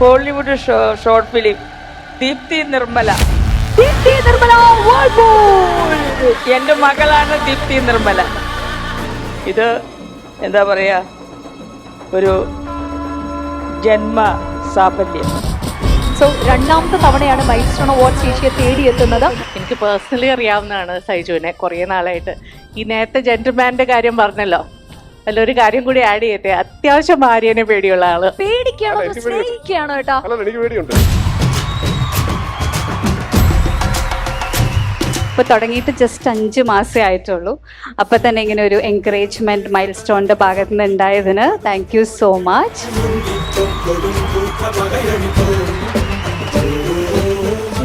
Bollywood short film Deepthi Nirmala. Deepthi Nirmala Walpole. എൻ്റെ മകളാണ് ദീപ്തി നിർമ്മല. ഇത് എന്താ പറയാ, ഒരു ജന്മ സാഫല്യം. സോ രണ്ടാമത്തെ തവണയാണ് മൈൽസ്റ്റോൺ അവാർഡ് ശേഷിയെ തേടിയെത്തുന്നത്. എനിക്ക് പേഴ്സണലി അറിയാവുന്നതാണ് സൈജുവിനെ കുറേ നാളായിട്ട്. ഈ നേരത്തെ ജെന്റിൽമാൻ്റെ കാര്യം പറഞ്ഞല്ലോ, അതിലൊരു കാര്യം കൂടി ആഡ് ചെയ്യട്ടെ. അത്യാവശ്യം ആര്യനെ പേടിയുള്ള ആള്. പേടിക്കാണോ സ്നേഹിക്കാണോ ഏട്ടാ? എനിക്ക് പേടിയുണ്ട്. ഇപ്പോൾ തുടങ്ങിയിട്ട് ജസ്റ്റ് 5 മാസമേ ആയിട്ടുള്ളൂ. അപ്പോൾ തന്നെ ഇങ്ങനെ ഒരു എൻകറേജ്മെൻറ്റ് മൈൽ സ്റ്റോണിൻ്റെ ഭാഗത്തു നിന്ന് ഉണ്ടായതിന് താങ്ക് യു സോ മച്ച്.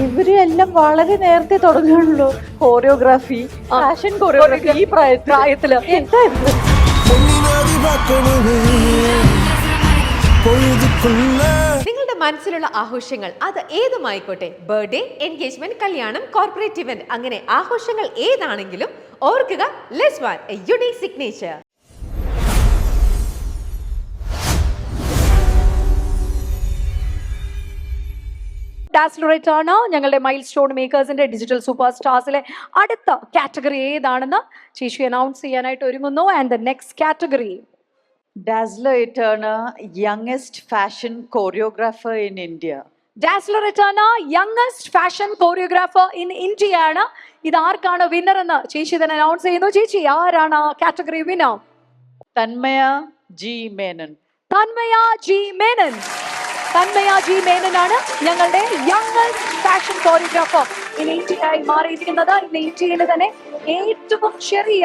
ഇവര് എല്ലാം വളരെ നേരത്തെ തുടങ്ങുകയാണല്ലോ. കോറിയോഗ്രാഫി, ഫാഷൻ കോറിയോഗ്രാഫി ഈ പ്രായത്തില് എന്താ ഇത്? നിങ്ങളുടെ മനസ്സിലുള്ള ആഘോഷങ്ങൾ അത് ഏതുമായിക്കോട്ടെ, ബർത്ത്ഡേ, എൻഗേജ്മെന്റ്, കല്യാണം, കോർപ്പറേറ്റ് ഇവന്റ്, അങ്ങനെ ആഘോഷങ്ങൾ ഏതാണെങ്കിലും ഓർക്കുക ലെസ്വാൻ എ യുണീക് സിഗ്നേച്ചർ. ഡാസ്ലറേറ്റ് ആണ് ഞങ്ങളുടെ മൈൽ സ്റ്റോൺ മേക്കേഴ്സിന്റെ ഡിജിറ്റൽ സൂപ്പർ സ്റ്റാർസിലെ അടുത്ത കാറ്റഗറി ഏതാണെന്ന് ശേഷി അനൗൺസ് ചെയ്യാനായിട്ട് ഒരുങ്ങുന്നു. And the next category Dazzler Eterna, youngest fashion choreographer in India. Dazzler Eterna youngest fashion choreographer in India ആണ്. ഇത് ആർക്കാണ് വിന്നർ എന്ന് ചേച്ചി തന്നെ അനൗൺസ് ചെയ്യുന്നു. ചേച്ചി, ആരാണ് category winner? Tanmaya G. Menon. Thanmaya G Menon. Thanmaya G Menon ആണ് ഞങ്ങളുടെ യങ്ങസ്റ്റ് ഫാഷൻ കോറിയോഗ്രാഫർ ഇൻ ഇന്ത്യയായി മാറിയിരിക്കുന്നത്. ഇന്ന് ഇന്ത്യയിൽ തന്നെ ഏറ്റവും ചെറിയ,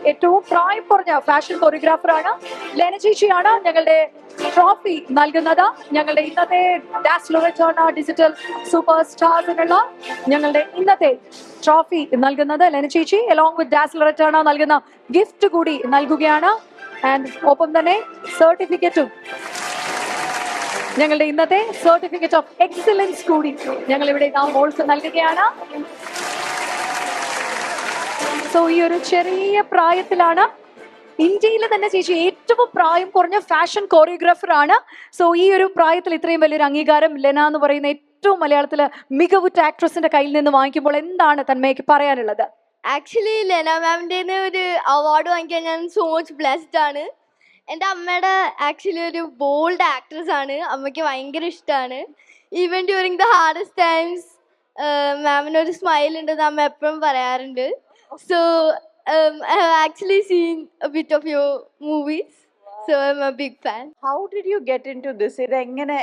ഏറ്റവും പ്രായം കുറഞ്ഞ ഫാഷൻ കോറിയോഗ്രാഫറാണ്. ലെന ചേച്ചിയാണ് ഞങ്ങളുടെ ട്രോഫി നൽകുന്നത്. ഞങ്ങളുടെ ഇന്നത്തെ ഡാസ്ലറേറ്റ് ഡിജിറ്റൽ സൂപ്പർ സ്റ്റാർസിനുള്ള ഞങ്ങളുടെ ഇന്നത്തെ ട്രോഫി നൽകുന്നത് ലെന ചേച്ചി അലോങ് വിത്ത് ഡാസ്ലറേറ്റ് നൽകുന്ന ഗിഫ്റ്റ് കൂടി നൽകുകയാണ്. ആൻഡ് ഒപ്പം തന്നെ സർട്ടിഫിക്കറ്റും, ഞങ്ങളുടെ ഇന്നത്തെ സർട്ടിഫിക്കറ്റ് ഓഫ് എക്സലൻസ് കൂടി ഞങ്ങൾ ഇവിടെ മോൾസ് നൽകുകയാണ്. സോ ഈ ഒരു ചെറിയ പ്രായത്തിലാണ് ഇന്ത്യയിൽ തന്നെ ചേച്ചി ഏറ്റവും പ്രായം കുറഞ്ഞ ഫാഷൻ കോറിയോഗ്രാഫർ ആണ്. സോ ഈ ഒരു പ്രായത്തിൽ ഇത്രയും വലിയൊരു അംഗീകാരം ലെന എന്ന് പറയുന്ന ഏറ്റവും മലയാളത്തിലെ മികവുറ്റ ആക്ട്രസിന്റെ കയ്യിൽ നിന്ന് വാങ്ങിക്കുമ്പോൾ എന്താണ് തന്മയ്ക്ക് പറയാനുള്ളത്? ആക്ച്വലി ലെന മാമിൻ്റെ ഒരു അവാർഡ് വാങ്ങിക്കാൻ ഞാൻ സോ മച്ച് ബ്ലെസ്ഡ് ആണ്. എൻ്റെ അമ്മയുടെ ആക്ച്വലി ഒരു ബോൾഡ് ആക്ട്രസ് ആണ്. അമ്മയ്ക്ക് ഭയങ്കര ഇഷ്ടമാണ്. Even during the hardest times മാമിനൊരു സ്മൈൽ ഉണ്ടെന്ന് അമ്മ എപ്പോഴും പറയാറുണ്ട്. So I have actually seen a bit of your movies. So I'm a big fan. How did you get into this? ഇത് എങ്ങനെ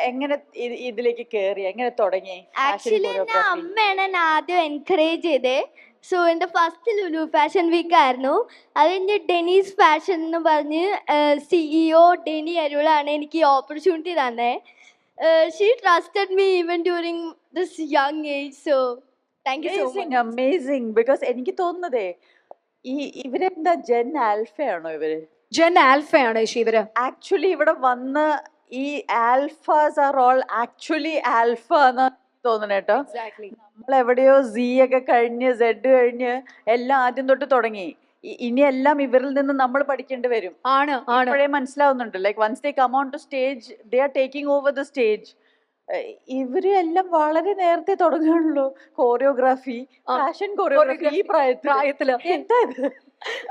ഇതിലേക്ക് കേറി, എങ്ങനെ തുടങ്ങി? ആക്ച്വലി എൻ്റെ അമ്മയാണ് എന്നെ ആദ്യം എൻകറേജ് ചെയ്തത്. സോ എൻ്റെ ഫസ്റ്റ് ലുലു ഫാഷൻ വീക്ക് ആയിരുന്നു. അത് കഴിഞ്ഞ് ഡെനീസ് ഫാഷൻ എന്ന് പറഞ്ഞ് CEO ഡെനി അരുളാണ് എനിക്ക് ഈ ഓപ്പർച്യൂണിറ്റി തന്നെ. She trusted me even during this young age. So thank you so much. Amazing. Because എനിക്ക് തോന്നുന്നതേ ഇവരെന്താ ജെൻ ആൽഫയാണോ ഇവര്? ജെൻ ആൽഫയാണ് ഇവര്. ആക്ച്വലി ഇവിടെ വന്ന് ഈ alphas are all actually alpha എന്ന് തോന്നുന്നു കേട്ടോ. നമ്മൾ എവിടെയോ Z ഒക്കെ കഴിഞ്ഞ് Z കഴിഞ്ഞ് എല്ലാം ആദ്യം തൊട്ട് തുടങ്ങി. ഇനി എല്ലാം ഇവരിൽ നിന്ന് നമ്മൾ പഠിക്കേണ്ടി വരും. ആണ് ഇപ്പോഴേ മനസ്സിലാവുന്നുണ്ട്. Like once they come on to stage they are taking over the stage. ഇവര് എല്ലാം വളരെ നേരത്തെ തുടങ്ങുകയാണല്ലോ. കോറിയോഗ്രാഫി, ഫാഷൻ കോറിയോഗ്രാഫി ഈ പ്രായത്തില് എന്താ ഇത്?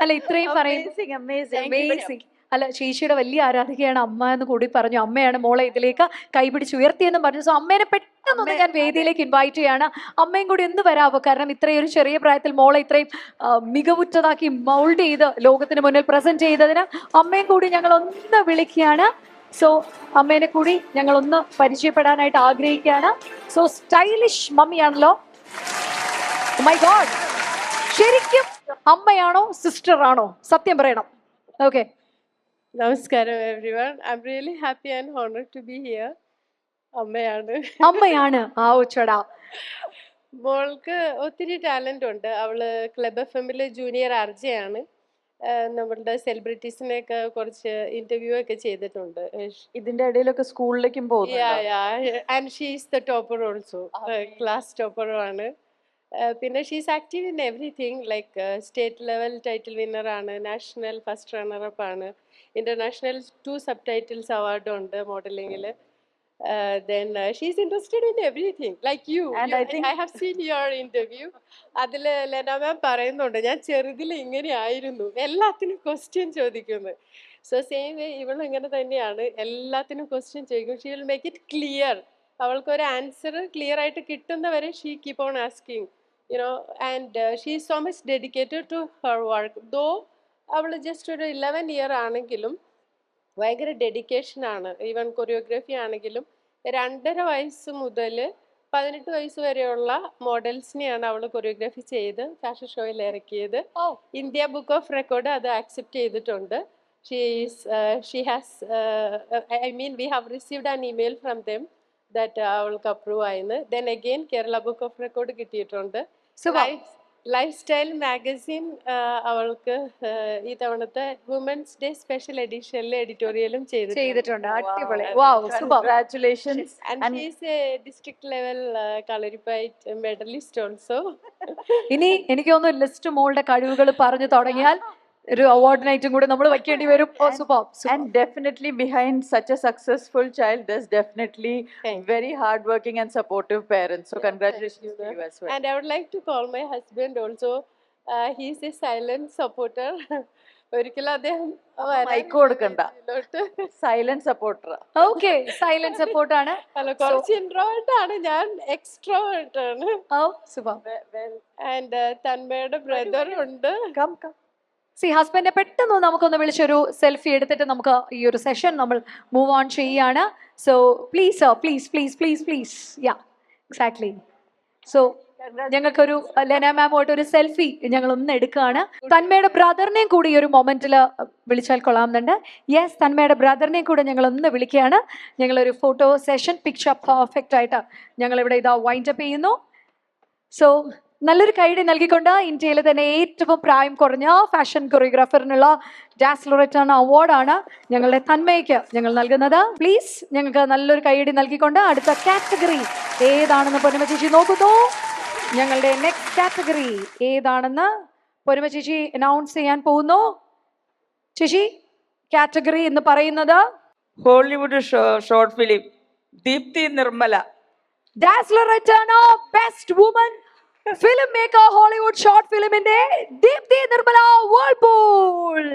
അല്ല ഇത്രയും പറയുന്നത് അല്ല ചേച്ചിയുടെ വലിയ ആരാധികയാണ് അമ്മ എന്ന് കൂടി പറഞ്ഞു. അമ്മയാണ് മോളെ ഇതിലേക്ക് കൈപിടിച്ച് ഉയർത്തിയെന്നും പറഞ്ഞു. സോ അമ്മേനെ പെട്ടെന്ന് ഞാൻ വേദിയിലേക്ക് ഇൻവൈറ്റ് ചെയ്യാണ്. അമ്മയും കൂടി ഒന്ന് വരാവോ? കാരണം ഇത്രയും ഒരു ചെറിയ പ്രായത്തിൽ മോളെ ഇത്രയും മികവുറ്റതാക്കി മൗൾഡ് ചെയ്ത് ലോകത്തിന് മുന്നിൽ പ്രസന്റ് ചെയ്തതിന് അമ്മയും കൂടി ഞങ്ങൾ ഒന്ന് വിളിക്കുകയാണ്. സോ അമ്മേനെ കൂടി ഞങ്ങൾ ഒന്ന് പരിചയപ്പെടാനായിട്ട് ആഗ്രഹിക്കുകയാണ്. സോ സ്റ്റൈലിഷ് മമ്മിയാണല്ലോ. മൈ ഗോഡ്, ശരിക്കും അമ്മയാണോ സിസ്റ്റർ ആണോ? സത്യം പറയണം. ഓക്കെ. നമസ്കാരം everyone. I am really happy and honoured to be here. അമ്മയാണ്. ആ ചടാ. മോൾക്ക് ഒത്തിരി ടാലന്റ് ഉണ്ട്. അവള് ക്ലബ് FM ജൂനിയർ RJ ആണ്. നമ്മളുടെ സെലിബ്രിറ്റീസിനെയൊക്കെ കുറച്ച് ഇന്റർവ്യൂ ഒക്കെ ചെയ്തിട്ടുണ്ട്. ഇതിന്റെ ഇടയിലൊക്കെ സ്കൂളിലേക്കും പോകുന്നു. And she is the topper also, class ടോപ്പറും ആണ്. പിന്നെ she's active in everything. Like state level title വിന്നറാണ്, നാഷണൽ ഫസ്റ്റ് റണ്ണറപ്പ് ആണ്, ഇന്റർനാഷണൽ 2 സബ് ടൈറ്റിൽസ് അവാർഡും ഉണ്ട് മോഡലിങ്ങിൽ. Then she's interested in everything, like you. And I think- I have seen your interview. അതിൽ ലെന മാം പറയുന്നുണ്ട് ഞാൻ ചെറുതിൽ ഇങ്ങനെ ആയിരുന്നു, എല്ലാത്തിനും ക്വസ്റ്റ്യൻ ചോദിക്കുന്നു. സോ സെയിം വേ ഇവളും ഇങ്ങനെ തന്നെയാണ്, എല്ലാത്തിനും ക്വസ്റ്റ്യൻ ചോദിക്കും. She will make it clear. അവൾക്കൊരു ആൻസർ ക്ലിയർ ആയിട്ട് കിട്ടുന്നവരെ she keep on asking, you know. And she is so much dedicated to her work. Though അവൾ ജസ്റ്റ് ഒരു 11 ഇയർ ആണെങ്കിലും ഭയങ്കര ഡെഡിക്കേഷനാണ്. ഈവൻ കൊറിയോഗ്രാഫി ആണെങ്കിലും 2.5 വയസ്സ് മുതൽ 18 വയസ്സ് വരെയുള്ള മോഡൽസിനെയാണ് അവൾ കൊറിയോഗ്രാഫി ചെയ്ത് ഫാഷൻ ഷോയിൽ ഇറക്കിയത്. ഇന്ത്യ ബുക്ക് ഓഫ് റെക്കോർഡ് അത് ആക്സെപ്റ്റ് ചെയ്തിട്ടുണ്ട്. She has, I mean we have received an email from them that അവൾക്ക് അപ്രൂവ് ആയെന്ന്. Then again Kerala book of record കിട്ടിയിട്ടുണ്ട്. ലൈഫ് സ്റ്റൈൽ മാഗസിൻ അവൾക്ക് ഈ തവണത്തെ വുമൻസ് ഡേ സ്പെഷ്യൽ എഡിഷനിൽ എഡിറ്റോറിയലും ചെയ്തിട്ടുണ്ട്. അടിപൊളി. വാവ്, super. Congratulations. And she is a district level Kalaripayat medalist also. ഇനി എനിക്ക് തോന്നുന്നു ലിസ്റ്റ് മോളുടെ കഴിവുകൾ പറഞ്ഞു തുടങ്ങിയാൽ ഒരു അവാർഡ് നൈറ്റും കൂടെ നമ്മൾ വെക്കേണ്ടി വരും. ഓ, super. And definitely behind such a successful child, there's definitely very hardworking and supportive parents. So congratulations to you as well. And I would like to call my husband also. He is a silent supporter. ഒരിക്കലും അദ്ദേഹം mic കൊടുക്കണ്ട. Silent supporter. Okay, silent support ആണ്. അല്ല, കുറച്ച് introvert ആണ്, ഞാൻ extrovert ആണ്. ഓ, super. And തന്മയുടെ brother ഉണ്ട്. ഹസ്ബൻഡിനെ പെട്ടെന്ന് നമുക്കൊന്ന് വിളിച്ചൊരു സെൽഫി എടുത്തിട്ട് നമുക്ക് ഈ ഒരു സെഷൻ നമ്മൾ മൂവ് ഓൺ ചെയ്യാണ്. So please please please please please. Yeah, exactly. So ഞങ്ങൾക്കൊരു ലെന മാമുമായിട്ട് ഒരു സെൽഫി ഞങ്ങൾ ഒന്ന് എടുക്കുകയാണ്. തന്മയുടെ ബ്രദറിനെയും കൂടി ഈ ഒരു മൊമെന്റിൽ വിളിച്ചാൽ കൊള്ളാമെന്നുണ്ട്. യെസ്, തന്മയുടെ ബ്രദറിനെയും കൂടെ ഞങ്ങൾ ഒന്ന് വിളിക്കുകയാണ്. ഞങ്ങളൊരു ഫോട്ടോ സെഷൻ പിക്ചർ പെർഫെക്റ്റ് ആയിട്ട് ഞങ്ങളിവിടെ ഇതാ വൈൻഡ് അപ്പ് ചെയ്യുന്നു. സോ നല്ലൊരു കൈഡി നൽകിക്കൊണ്ട് ഇന്ത്യയിലെ തന്നെ ഏറ്റവും പ്രായം കുറഞ്ഞ ഫാഷൻ കൊറിയോഗ്രാഫറിനുള്ള ഡാസ് ലൊറേറ്റാണ് അവാർഡാണ് ഞങ്ങളുടെ തന്മയ്ക്ക് ഞങ്ങൾ നൽകുന്നത്. പ്ലീസ് ഞങ്ങൾക്ക് നല്ലൊരു കൈഡി നൽകിക്കൊണ്ട് അടുത്ത കാറ്റഗറി ഏതാണെന്ന് പൊന്നമ്മ ചേച്ചി നോക്കുന്നു. ഞങ്ങളുടെ നെക്സ്റ്റ് കാറ്റഗറി ഏതാണെന്ന് പൊന്നമ്മ ചേച്ചി അനൗൺസ് ചെയ്യാൻ പോകുന്നു. ചേച്ചി, കാറ്റഗറി എന്ന് പറയുന്നത് Hollywood short film Deepthi Nirmala. ഡാസ് ലൊറേറ്റാണ് best woman film maker Hollywood short ഫിലിമിന്റെ ദീപ്തി നിർമ്മല വേൾപൂൾ.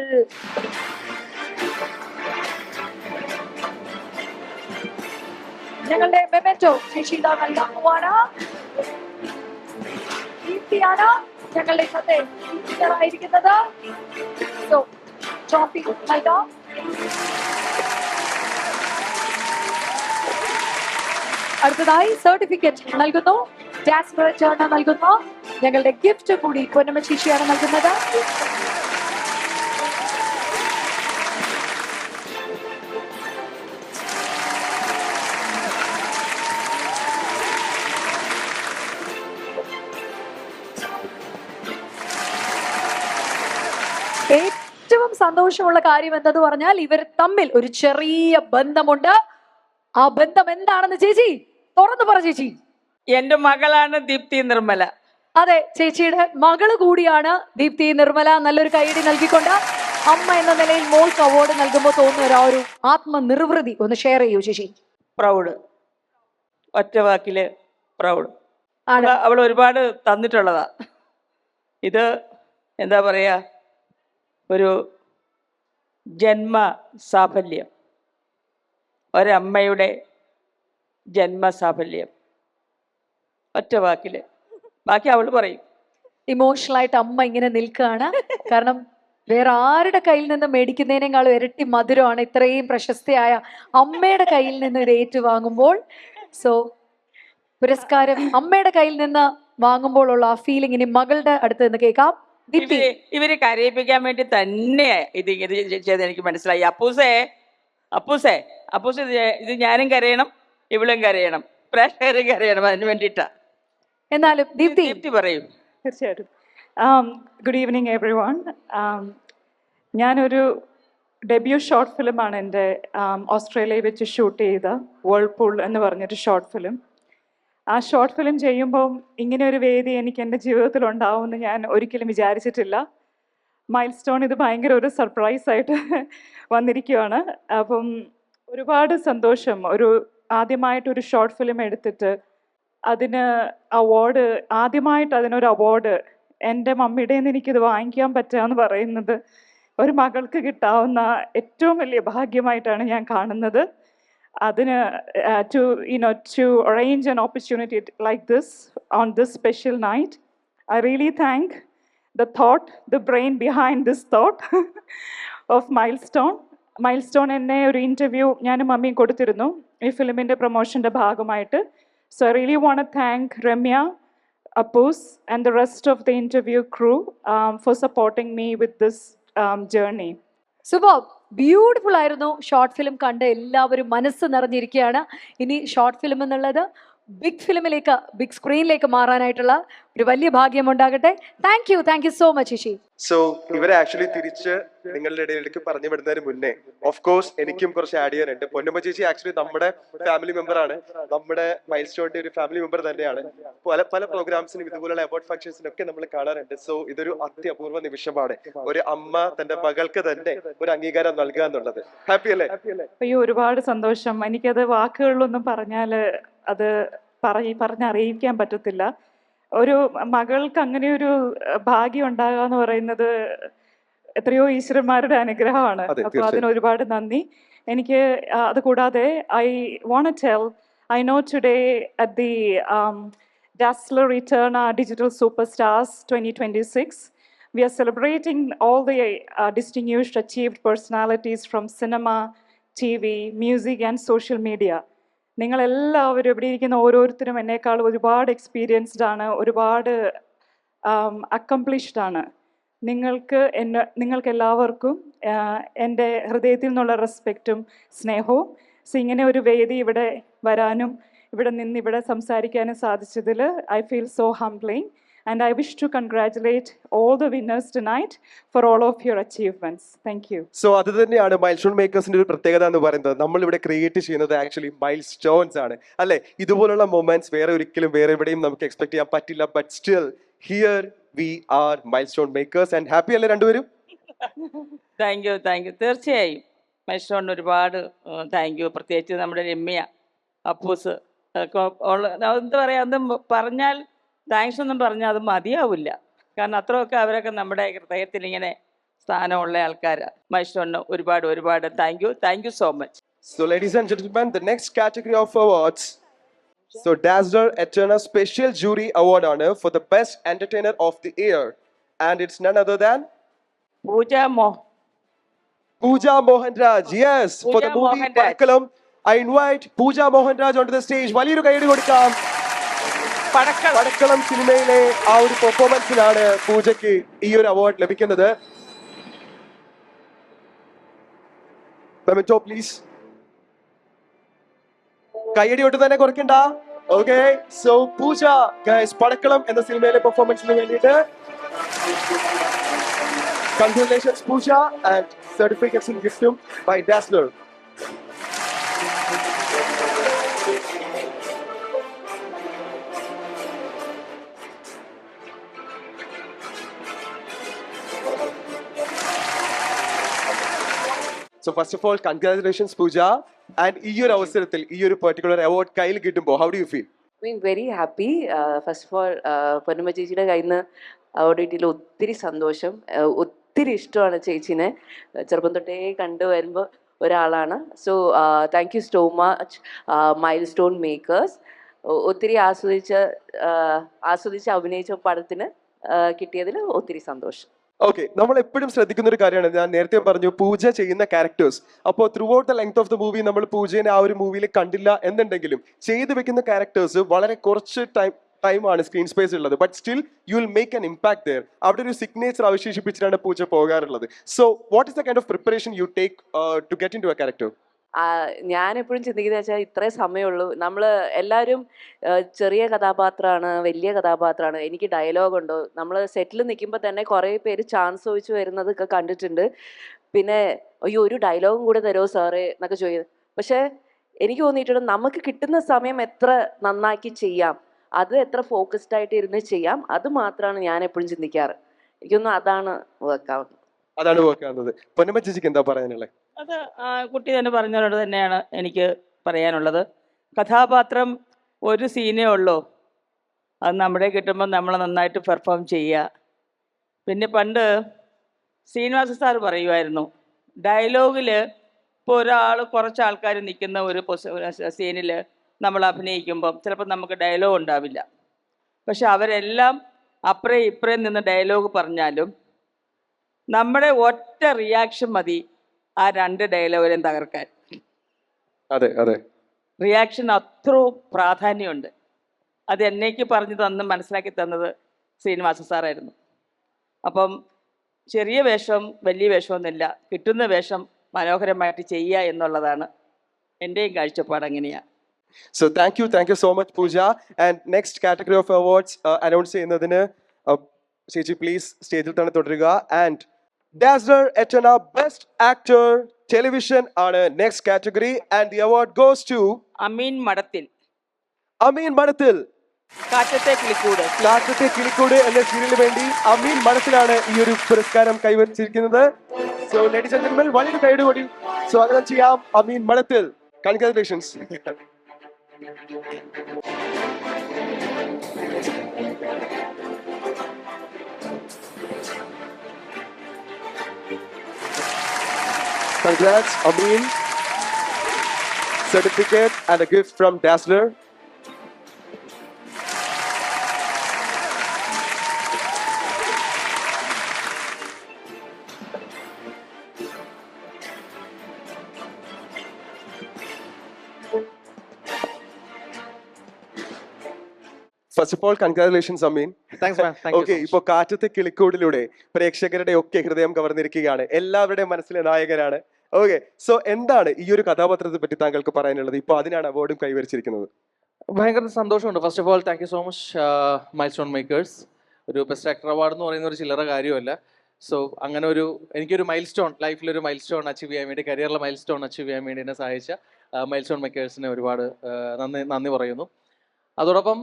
ഞങ്ങളുടെ മെമെന്റോ ചേച്ചി ഇതാ നൽകാൻ പോവാണ്. ദീപ്തിയാണ് ഞങ്ങളുടെ ഇന്നത്തെ ആയിരിക്കുന്നത്. സോ ട്രോഫി നൽകാം. അടുത്തതായി സർട്ടിഫിക്കറ്റ് നൽകുന്നു. ഡാസ് ലൊറേറ്റാണ് നൽകുന്നു. ഞങ്ങളുടെ ഗിഫ്റ്റ് കൂടി പൊന്നമ്മ ചേച്ചിയാണ് നൽകുന്നത്. ഏറ്റവും സന്തോഷമുള്ള കാര്യം എന്തെന്ന് പറഞ്ഞാൽ ഇവർ തമ്മിൽ ഒരു ചെറിയ ബന്ധമുണ്ട്. ആ ബന്ധം എന്താണെന്ന് ചേച്ചി തുറന്നു പറ ചേച്ചി. എന്റെ മകളാണ് ദീപ്തി നിർമ്മല. അതെ, ചേച്ചിയുടെ മകള് കൂടിയാണ് ദീപ്തി നിർമ്മല. നല്ലൊരു കൈയടി നൽകിക്കൊണ്ട് അമ്മ എന്ന നിലയിൽ മോൾക്ക് അവാർഡ് നൽകുമ്പോൾ തോന്നുന്ന ഒരു ആത്മനിർവൃതി ഒന്ന് ഷെയർ ചെയ്യൂ ചേച്ചി. പ്രൗഡ്, ഒറ്റ വാക്കില് പ്രൗഡ്. ആണ്. അവൾ ഒരുപാട് തന്നിട്ടുള്ളതാ. ഇത് എന്താ പറയാ, ഒരു ജന്മ സാഫല്യം, ഒരമ്മയുടെ ജന്മസാഫല്യം. ഒറ്റ വാക്കില്, ബാക്കി അവൾ പറയും. ഇമോഷണൽ ആയിട്ട് അമ്മ ഇങ്ങനെ നിൽക്കുകയാണ്. കാരണം വേറെ ആരുടെ കയ്യിൽ നിന്ന് മേടിക്കുന്നതിനേക്കാളും ഇരട്ടി മധുരമാണ് ഇത്രയും പ്രശസ്തയായ അമ്മയുടെ കയ്യിൽ നിന്ന് ഇത് ഏറ്റുവാങ്ങുമ്പോൾ. സോ പുരസ്കാരം അമ്മയുടെ കയ്യിൽ നിന്ന് വാങ്ങുമ്പോൾ ഉള്ള ആ ഫീലിംഗ് ഇനി മകളുടെ അടുത്ത് നിന്ന് കേൾക്കാം. ഇവര് കരയിപ്പിക്കാൻ വേണ്ടി തന്നെ ഇത് ചെയ്ത് എനിക്ക് മനസ്സിലായി. അപ്പൂസേ ഇത് ഞാനും കരയണം, ഇവളും കരയണം, പ്രേക്ഷകരും കരയണം. അതിന് വേണ്ടിയിട്ടാ. എന്നാലും ദീപ്തി പറയും. തീർച്ചയായിട്ടും. Good evening every one. ഞാനൊരു ഡെബ്യൂ ഷോർട്ട് ഫിലിമാണ് എൻ്റെ ഓസ്ട്രേലിയയിൽ വെച്ച് ഷൂട്ട് ചെയ്ത വേൾപൂൾ എന്ന് പറഞ്ഞൊരു ഷോർട്ട് ഫിലിം. ആ ഷോർട്ട് ഫിലിം ചെയ്യുമ്പം ഇങ്ങനെ ഒരു വേദി എനിക്ക് എൻ്റെ ജീവിതത്തിൽ ഉണ്ടാവുമെന്ന് ഞാൻ ഒരിക്കലും വിചാരിച്ചിട്ടില്ല. മൈൽ സ്റ്റോൺ ഇത് ഭയങ്കര ഒരു സർപ്രൈസായിട്ട് വന്നിരിക്കുകയാണ്. അപ്പം ഒരുപാട് സന്തോഷം. ഒരു ആദ്യമായിട്ടൊരു ഷോർട്ട് ഫിലിം എടുത്തിട്ട് അതിന് അവാർഡ്, ആദ്യമായിട്ട് അതിനൊരു അവാർഡ് എൻ്റെ മമ്മിയുടെ നിന്ന് എനിക്കിത് വാങ്ങിക്കാൻ പറ്റുക എന്ന് പറയുന്നത് ഒരു മകൾക്ക് കിട്ടാവുന്ന ഏറ്റവും വലിയ ഭാഗ്യമായിട്ടാണ് ഞാൻ കാണുന്നത്. അതിന് to arrange an opportunity like this on this special night, I really thank the brain behind this thought of Milestone. Milestone എന്നെ ഒരു ഇൻ്റർവ്യൂ ഞാനും മമ്മിയും കൊടുത്തിരുന്നു ഈ ഫിലിമിൻ്റെ പ്രൊമോഷൻ്റെ ഭാഗമായിട്ട്. So I really want to thank Ramya, Appus and the rest of the interview crew for supporting me with this journey. Super, beautiful ആയിരുന്നു. Short film കണ്ട് എല്ലാവരും മനസ്സ് നിറഞ്ഞിരിക്കുകയാണ്. ഇനി ഷോർട്ട് ഫിലിം എന്നുള്ളത് ബിഗ് ഫിലിമിലേക്ക്, ബിഗ് സ്ക്രീനിലേക്ക് മാറാനായിട്ടുള്ള ഒരു വലിയ ഭാഗ്യം ഉണ്ടാകട്ടെ. Thank you so much Ishi. So ഇവരെ ആക്ച്വലി തിരിച്ച് നിങ്ങളുടെ ഇടയിലേക്ക് പറഞ്ഞു വിടുന്നതിന് മുന്നേ ഓഫ് കോഴ്സ് എനിക്കും കുറച്ച് ആഡ് ചെയ്യാനുണ്ട്. പൊന്നമ്മ ചേച്ചി ആക്ച്വലി നമ്മുടെ ഫാമിലി മെമ്പർ ആണ്, നമ്മുടെ മൈൽ സ്റ്റോണിന്റെ ഒരു ഫാമിലി മെമ്പർ തന്നെയാണ്. പല പ്രോഗ്രാംസിനും ഇതുപോലുള്ള അവാർഡ് ഫംഗ്ഷൻസിനും ഒക്കെ നമ്മൾ കാണാറുണ്ട്. സോ ഇതൊരു അത്യപൂർവ്വ നിമിഷമാണ്, ഒരു അമ്മ തന്റെ മകൾക്ക് തന്നെ ഒരു അംഗീകാരം നൽകുക എന്നുള്ളത്. ഹാപ്പി അല്ലേ? അയ്യോ, ഒരുപാട് സന്തോഷം. എനിക്കത് വാക്കുകളിലൊന്നും പറഞ്ഞാൽ അത് പറഞ്ഞറിയിക്കാൻ പറ്റത്തില്ല. ഒരു മകൾക്ക് അങ്ങനെ ഒരു ഭാഗ്യം ഉണ്ടാകുക എന്ന് പറയുന്നത് എത്രയോ ഈശ്വരന്മാരുടെ അനുഗ്രഹമാണ്. അപ്പോൾ അതിന് ഒരുപാട് നന്ദി. എനിക്ക് അത് കൂടാതെ I know today at the Dazzler Eterna Digital Superstars 2026, we are celebrating all the distinguished achieved personalities from cinema, TV, music and social media. നിങ്ങളെല്ലാവരും ഇവിടെ ഇരിക്കുന്ന ഓരോരുത്തരും എന്നെക്കാളും ഒരുപാട് എക്സ്പീരിയൻസ്ഡ് ആണ്, ഒരുപാട് അക്കംപ്ലിഷ്ഡ് ആണ്. നിങ്ങൾക്ക് എല്ലാവർക്കും എൻ്റെ ഹൃദയത്തിൽ നിന്നുള്ള റെസ്പെക്റ്റും സ്നേഹവും. സോ ഇങ്ങനെ ഒരു വേദി ഇവിടെ വരാനും ഇവിടെ സംസാരിക്കാനും സാധിച്ചതിൽ I feel so humbling and I wish to congratulate all the winners tonight for all of your achievements. Thank you. So അത് തന്നെയാണ് മൈൽ സ്റ്റോൺ മേക്കേഴ്സിന്റെ ഒരു പ്രത്യേകത എന്ന് പറയുന്നത്. നമ്മൾ ഇവിടെ ക്രിയേറ്റ് ചെയ്യുന്നത് ആക്ച്വലി മൈൽ സ്റ്റോൺസ് ആണ്, അല്ലെ? ഇതുപോലുള്ള മൊമെന്റ്സ് വേറെ എവിടെയും നമുക്ക് എക്സ്പെക്ട് ചെയ്യാൻ പറ്റില്ല. But still here we are milestone makers. And happy അല്ലേ രണ്ടുപേരും? Thank you. തീർച്ചയായും മൈൽ സ്റ്റോണിന് ഒരുപാട് താങ്ക് യു. പ്രത്യേകിച്ച് നമ്മുടെ രമ്യ, അപ്പൂസ്, എന്താ പറയുക, ഒന്നും പറഞ്ഞാൽ താങ്ക്സ് ഒന്നും പറഞ്ഞാൽ അത് മതിയാവില്ല. കാരണം അത്രയൊക്കെ അവരൊക്കെ നമ്മുടെ ഹൃദയത്തിൽ ഇങ്ങനെ സ്ഥാനമുള്ള ആൾക്കാരാണ്. മൈൽ സ്റ്റോണിന് ഒരുപാട് thank you so much. So ladies and gentlemen, the next category of awards, so Dazzler Eterna Special Jury Award honor for the Best Entertainer of the Year, and it's none other than Pooja Mohanraj. Yes, for the movie Mohanraj. Padakalam, I invite Pooja Mohanraj onto the stage. വലിയൊരു കൈയ്യടി കൊടുക്കാം. പടക്കളം സിനിമയിലെ ആ ഒരു പെർഫോമൻസിനാണ് പൂജയ്ക്ക് ഈ ഒരു award ലഭിക്കുന്നത്. Memento please. കൈയ്യടി ഒട്ട് തന്നെ കുറയ്ക്കണ്ട. ഓക്കെ, സോ പൂജ ഗൈസ് പടക്കളം എന്ന സിനിമയിലെ പെർഫോമൻസിന് വേണ്ടിയിട്ട് congratulations Pooja, and certificates and gifts by Dazzler. So first of all, congratulations Pooja. And ഈ ഒരു അവസരത്തിൽ ഈ ഒരു പെർട്ടിക്കുലർ അവാർഡ് കയ്യിൽ കിട്ടുമ്പോൾ how do you feel? Very happy. First of all Ponnamma ചേച്ചിയുടെ കയ്യിൽ നിന്ന് അവാർഡ് കിട്ടിയതിൽ ഒത്തിരി സന്തോഷം. ഒത്തിരി ഇഷ്ടമാണ് ചേച്ചീനെ, ചെറുപ്പം തൊട്ടേ കണ്ടു വരുമ്പോൾ ഒരാളാണ്. So thank you so much milestone makers. ഒത്തിരി ആസ്വദിച്ച് അഭിനയിച്ച പടത്തിന് കിട്ടിയതിൽ ഒത്തിരി സന്തോഷം. ഓക്കെ, നമ്മൾ എപ്പോഴും ശ്രദ്ധിക്കുന്ന ഒരു കാര്യമാണ്, ഞാൻ നേരത്തെ പറഞ്ഞു പൂജ ചെയ്യുന്ന ക്യാരക്ടേഴ്സ്. അപ്പോൾ through out the length of the movie നമ്മൾ പൂജയെ ആ ഒരു മൂവിയിൽ കണ്ടില്ല എന്നുണ്ടെങ്കിലും ചെയ്തു വെക്കുന്ന ക്യാരക്ടേഴ്സ് വളരെ കുറച്ച് ടൈമാണ് സ്ക്രീൻ സ്പേസ് ഉള്ളത്. But still you will make an impact there. അവിടെ ഒരു സിഗ്നേച്ചർ അവശേഷിപ്പിച്ചിട്ടാണ് പൂജ പോകാറുള്ളത്. So what is the kind of preparation you take to get into a character? ഞാൻ എപ്പോഴും ചിന്തിക്കുന്നത് വെച്ചാൽ ഇത്രേ സമയമുള്ളൂ. നമ്മൾ എല്ലാവരും ചെറിയ കഥാപാത്രമാണ്, വലിയ കഥാപാത്രമാണ്, എനിക്ക് ഡയലോഗുണ്ടോ. നമ്മൾ സെറ്റിൽ നിൽക്കുമ്പോൾ തന്നെ കുറേ പേര് ചാൻസ് ചോദിച്ചു വരുന്നതൊക്കെ കണ്ടിട്ടുണ്ട്. പിന്നെ അയ്യോ ഒരു ഡയലോഗും കൂടെ തരുമോ സാറേ എന്നൊക്കെ ചോദിക്കുന്നത്. പക്ഷേ എനിക്ക് തോന്നിയിട്ടുണ്ട് നമുക്ക് കിട്ടുന്ന സമയം എത്ര നന്നാക്കി ചെയ്യാം, അത് എത്ര ഫോക്കസ്ഡ് ആയിട്ട് ഇരുന്ന് ചെയ്യാം, അത് മാത്രമാണ് ഞാൻ എപ്പോഴും ചിന്തിക്കാറ്. എനിക്കൊന്നും അതാണ് വർക്കാവുന്നത്. പൊന്നമ്മ ചേച്ചിക്ക് എന്താ പറയാനുള്ളത്? അത് കുട്ടി തന്നെ പറഞ്ഞതുകൊണ്ട് തന്നെയാണ് എനിക്ക് പറയാനുള്ളത്. കഥാപാത്രം ഒരു സീനേ ഉള്ളൂ, അത് നമ്മുടെ കിട്ടുമ്പോൾ നമ്മൾ നന്നായിട്ട് പെർഫോം ചെയ്യുക. പിന്നെ പണ്ട് ശ്രീനിവാസ സാർ പറയുമായിരുന്നു, ഡയലോഗിൽ ഇപ്പോൾ കുറച്ച് ആൾക്കാർ നിൽക്കുന്ന ഒരു സീനിൽ നമ്മൾ അഭിനയിക്കുമ്പം ചിലപ്പോൾ നമുക്ക് ഡയലോഗ് ഉണ്ടാവില്ല. പക്ഷെ അവരെല്ലാം അപ്പുറേ ഇപ്പുറേ നിന്ന് ഡയലോഗ് പറഞ്ഞാലും നമ്മുടെ ഒറ്റ റിയാക്ഷൻ മതി ആ 2 ഡയലോഗിനെയും തകർക്കാൻ. അതെ അതെ, റിയാക്ഷൻ അത്രയും പ്രാധാന്യമുണ്ട്. അത് എന്നേക്ക് പറഞ്ഞു മനസ്സിലാക്കി തന്നത് ശ്രീനിവാസ സാറായിരുന്നു. അപ്പം ചെറിയ വേഷം വലിയ വേഷമൊന്നുമില്ല, കിട്ടുന്ന വേഷം മനോഹരമായിട്ട് ചെയ്യുക എന്നുള്ളതാണ് എൻ്റെയും കാഴ്ചപ്പാട്. അങ്ങനെയാണ്. So thank you so much Pooja. And next category of awards announce ചെയ്യുന്നതിന് ചേച്ചി പ്ലീസ് സ്റ്റേജിൽ തന്നെ തുടരുക. And Dazzler Etana Best Actor Television ആണ് next category. And the award goes to അമീൻ മഠത്തിൽ. അമീൻ മഠത്തിൽ. കാറ്റത്തെ കിളിക്കൂട്. കാറ്റത്തെ കിളിക്കൂട് എന്ന സീരിയലിന് വേണ്ടി അമീൻ മഠത്തിലാണ് ഈ ഒരു പുരസ്കാരം കൈവരിച്ചിരിക്കുന്നത്. So ladies and gentlemen, വളരെ കൈയോടുകൂടി സ്വാഗതം ചെയ്യാം അമീൻ മഠത്തിൽ. Congratulations. Congrats, Amin. Certificate and a gift from Dazzler. First of all, congratulations, Amin. Thanks, man. Thank Okay, you. ഇപ്പോൾ കാറ്റത്തെ കിളിക്കൂടിലൂടെ പ്രേക്ഷകരുടെ ഒക്കെ ഹൃദയം കവർന്നിരിക്കുകയാണ്, എല്ലാവരുടെയും മനസ്സിലെ നായകനാണ്. ഓക്കെ, സോ എന്താണ് ഈ ഒരു കഥാപാത്രത്തെ പറ്റി താങ്കൾക്ക് പറയാനുള്ളത്? ഇപ്പോൾ അതിനാണ് അവാർഡും കൈവരിച്ചിരിക്കുന്നത്. ഭയങ്കര സന്തോഷമുണ്ട്. First of all thank you so much milestone makers. ഒരു ബെസ്റ്റ് ആക്ടർ അവാർഡ് എന്ന് പറയുന്ന ഒരു ചില്ലറ കാര്യമല്ല. സോ അങ്ങനെ എനിക്കൊരു മൈൽ സ്റ്റോൺ, ലൈഫിലൊരു മൈൽ സ്റ്റോൺ അച്ചീവ് ചെയ്യാൻ വേണ്ടി, കരിയറിലെ മൈൽ സ്റ്റോൺ അച്ചീവ് ചെയ്യാൻ വേണ്ടി എന്നെ സഹായിച്ച മൈൽ സ്റ്റോൺ മേക്കേഴ്സിനെ ഒരുപാട് നന്ദി പറയുന്നു. അതോടൊപ്പം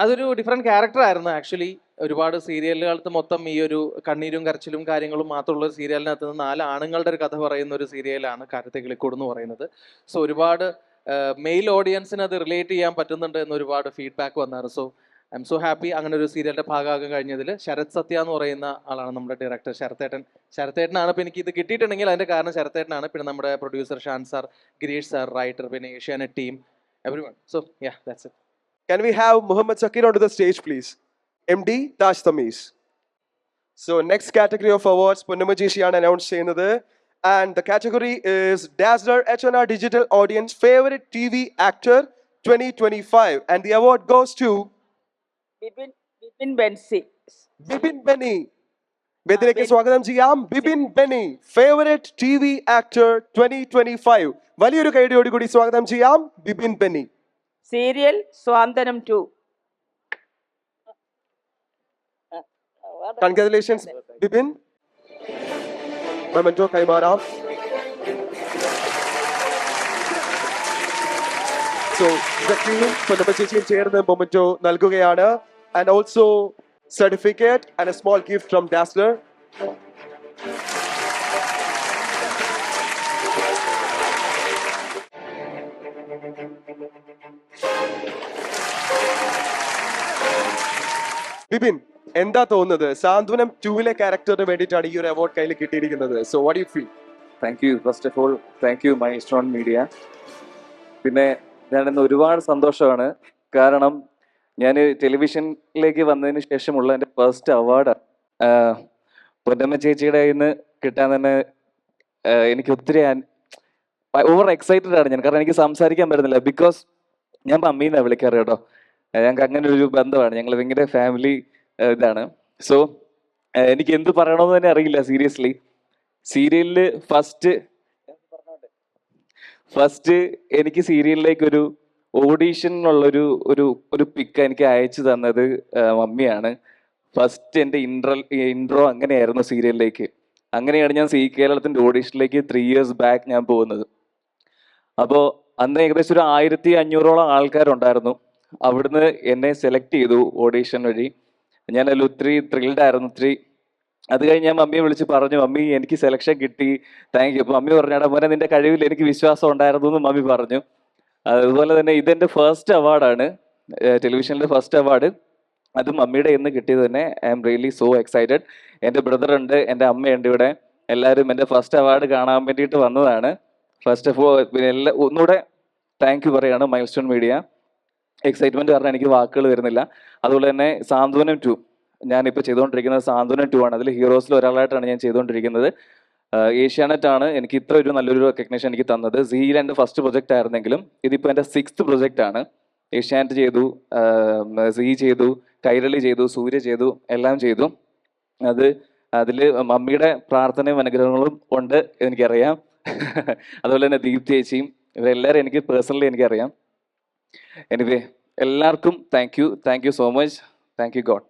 അതൊരു ഡിഫറെൻറ്റ് ക്യാരക്ടറായിരുന്നു ആക്ച്വലി. ഒരുപാട് സീരിയലുകൾക്ക് മൊത്തം ഈ ഒരു കണ്ണീരും കരച്ചിലും കാര്യങ്ങളും മാത്രമുള്ള ഒരു സീരിയലിനകത്ത് നിന്ന് 4 ആണുങ്ങളുടെ ഒരു കഥ പറയുന്ന ഒരു സീരിയലാണ് കാറ്റത്തെ കിളിക്കൂട് എന്ന് പറയുന്നത്. സോ ഒരുപാട് മെയിൽ ഓഡിയൻസിന് അത് റിലേറ്റ് ചെയ്യാൻ പറ്റുന്നുണ്ട് എന്ന് ഒരുപാട് ഫീഡ്ബാക്ക് വന്നായിരുന്നു. So I M so happy അങ്ങനെ ഒരു സീരിയലിൻ്റെ ഭാഗമാകാൻ കഴിഞ്ഞതിൽ. ശരത് സത്യ എന്ന് പറയുന്ന ആളാണ് നമ്മുടെ ഡയറക്ടർ, ശരത്തേട്ടനാണ്. ഇപ്പോൾ എനിക്ക് ഇത് കിട്ടിയിട്ടുണ്ടെങ്കിൽ അതിൻ്റെ കാരണം ശരത്തേട്ടനാണ്. പിന്നെ നമ്മുടെ producer Shan sir, Girish sir, writer, പിന്നെ Asianet team, everyone. So yeah, that's it. Can we have Muhammad Sakir onto the stage, please? MD Taj Tamiz. So next category of awards, Purnima Jishiyan announced ചെയ്യുന്നത്. And the category is Dazzler HNR Digital Audience Favorite TV Actor 2025. And the award goes to Bipin Bensi. Bipin Benny. വേദിയിലേക്ക് സ്വാഗതം ചെയ്യാം Bipin Benny, favourite TV Actor 2025. വലിയൊരു കൈയോടുകൂടി സ്വാഗതം ചെയ്യാം Bipin Benny. Serial Swanthanam 2. Congratulations, Bipin. Memento കൈമാറാം. So, Zakriയും Purnima ചേച്ചിയും ചേർന്ന് മൊമെന്റോ നൽകുകയാണ്. And also certificate and a small gift from Dazzler. Bipin, എന്താ തോന്നുന്നത്? സാന്ത്വനം 2-ലെ ക്യാരക്ടറിന് വേണ്ടിയിട്ടാണ് ഈ ഒരു അവാർഡ് കയ്യിൽ കിട്ടിയിരിക്കുന്നത്. So what you feel? Thank you. First of all thank you my stone media. പിന്നെ ഞാനിന്ന് ഒരുപാട് സന്തോഷമാണ്. കാരണം ഞാൻ ടെലിവിഷനിലേക്ക് വന്നതിന് ശേഷമുള്ള എൻ്റെ ഫസ്റ്റ് അവാർഡാണ്. പൊന്നമ്മ ചേച്ചിയുടെ കയ്യിൽ നിന്ന് കിട്ടാൻ തന്നെ എനിക്ക് ഒത്തിരി ഓവർ എക്സൈറ്റഡ് ആണ് ഞാൻ. കാരണം എനിക്ക് സംസാരിക്കാൻ പറ്റുന്നില്ല. ബിക്കോസ് ഞാൻ അമ്മീന്നാണ് വിളിക്കാറ് കേട്ടോ. ഞങ്ങൾക്ക് അങ്ങനെ ഒരു ബന്ധമാണ്, ഞങ്ങൾ ഭയങ്കര ഫാമിലി ഇതാണ്. സോ എനിക്ക് എന്ത് പറയണമെന്ന് തന്നെ അറിയില്ല സീരിയസ്ലി. സീരിയലിൽ ഫസ്റ്റ് എനിക്ക് സീരിയലിലേക്ക് ഒരു ഓഡീഷനുള്ള ഒരു പിക്ക് എനിക്ക് അയച്ചു തന്നത് മമ്മിയാണ്. ഫസ്റ്റ് എൻ്റെ ഇൻട്രോ അങ്ങനെയായിരുന്നു സീരിയലിലേക്ക്. അങ്ങനെയാണ് ഞാൻ കേരളത്തിൻ്റെ ഓഡീഷനിലേക്ക് 3 years ബാക്ക് ഞാൻ പോകുന്നത്. അപ്പോൾ അന്ന് ഏകദേശം ഒരു 1500ഓളം ആൾക്കാരുണ്ടായിരുന്നു. അവിടുന്ന് എന്നെ സെലക്ട് ചെയ്തു ഓഡീഷൻ വഴി. ഞാൻ അതിൽ ഒത്തിരി ത്രിൽഡ് ആയിരുന്നു. അത് കഴിഞ്ഞ് ഞാൻ മമ്മിയെ വിളിച്ച് പറഞ്ഞു, മമ്മി എനിക്ക് സെലക്ഷൻ കിട്ടി, താങ്ക് യു. അപ്പോൾ മമ്മി പറഞ്ഞാടാ മോനെ നിന്റെ കഴിവിൽ എനിക്ക് വിശ്വാസം ഉണ്ടായിരുന്നു എന്ന് മമ്മി പറഞ്ഞു. അതുപോലെ തന്നെ ഇതെൻ്റെ ഫസ്റ്റ് അവാർഡാണ്, ടെലിവിഷനിലെ ഫസ്റ്റ് അവാർഡ്. അത് മമ്മിയുടെ ഇന്ന് കിട്ടിയത് തന്നെ. I am really so excited. എൻ്റെ ബ്രദറുണ്ട്, എൻ്റെ അമ്മയുണ്ട് ഇവിടെ. എല്ലാവരും എൻ്റെ ഫസ്റ്റ് അവാർഡ് കാണാൻ വേണ്ടിയിട്ട് വന്നതാണ്. ഫസ്റ്റ് ഓഫ് ഓൾ പിന്നെ ഒന്നുകൂടെ താങ്ക് യു പറയാണ് മൈൽ സ്റ്റോൺ മീഡിയ. എക്സൈറ്റ്മെൻറ്റ് കാരണം എനിക്ക് വാക്കുകൾ വരുന്നില്ല. അതുപോലെ തന്നെ സാന്ത്വനം 2 ഞാനിപ്പോൾ ചെയ്തുകൊണ്ടിരിക്കുന്നത് സാന്ത്വനം 2 ആണ്. അതിൽ ഹീറോസിൽ ഒരാളായിട്ടാണ് ഞാൻ ചെയ്തുകൊണ്ടിരിക്കുന്നത്. ഏഷ്യാനെറ്റ് ആണ് എനിക്ക് ഇത്ര ഒരു നല്ലൊരു റെക്കഗ്നേഷൻ എനിക്ക് തന്നത്. സിയിൽ എൻ്റെ ഫസ്റ്റ് പ്രൊജക്റ്റ് ആയിരുന്നെങ്കിലും ഇതിപ്പോൾ എൻ്റെ 6th പ്രൊജക്റ്റ് ആണ്. ഏഷ്യാനെറ്റ് ചെയ്തു, സി ചെയ്തു, കൈരളി ചെയ്തു, സൂര്യ ചെയ്തു, എല്ലാം ചെയ്തു. അതിൽ മമ്മിയുടെ പ്രാർത്ഥനയും അനുഗ്രഹങ്ങളും ഉണ്ട് എനിക്കറിയാം. അതുപോലെ തന്നെ ദീപ്തി ചേച്ചിയും ഇവരെല്ലാവരും എനിക്ക് പേഴ്സണലി എനിക്കറിയാം. എനിവേ എല്ലാവർക്കും thank you so much. Thank you god.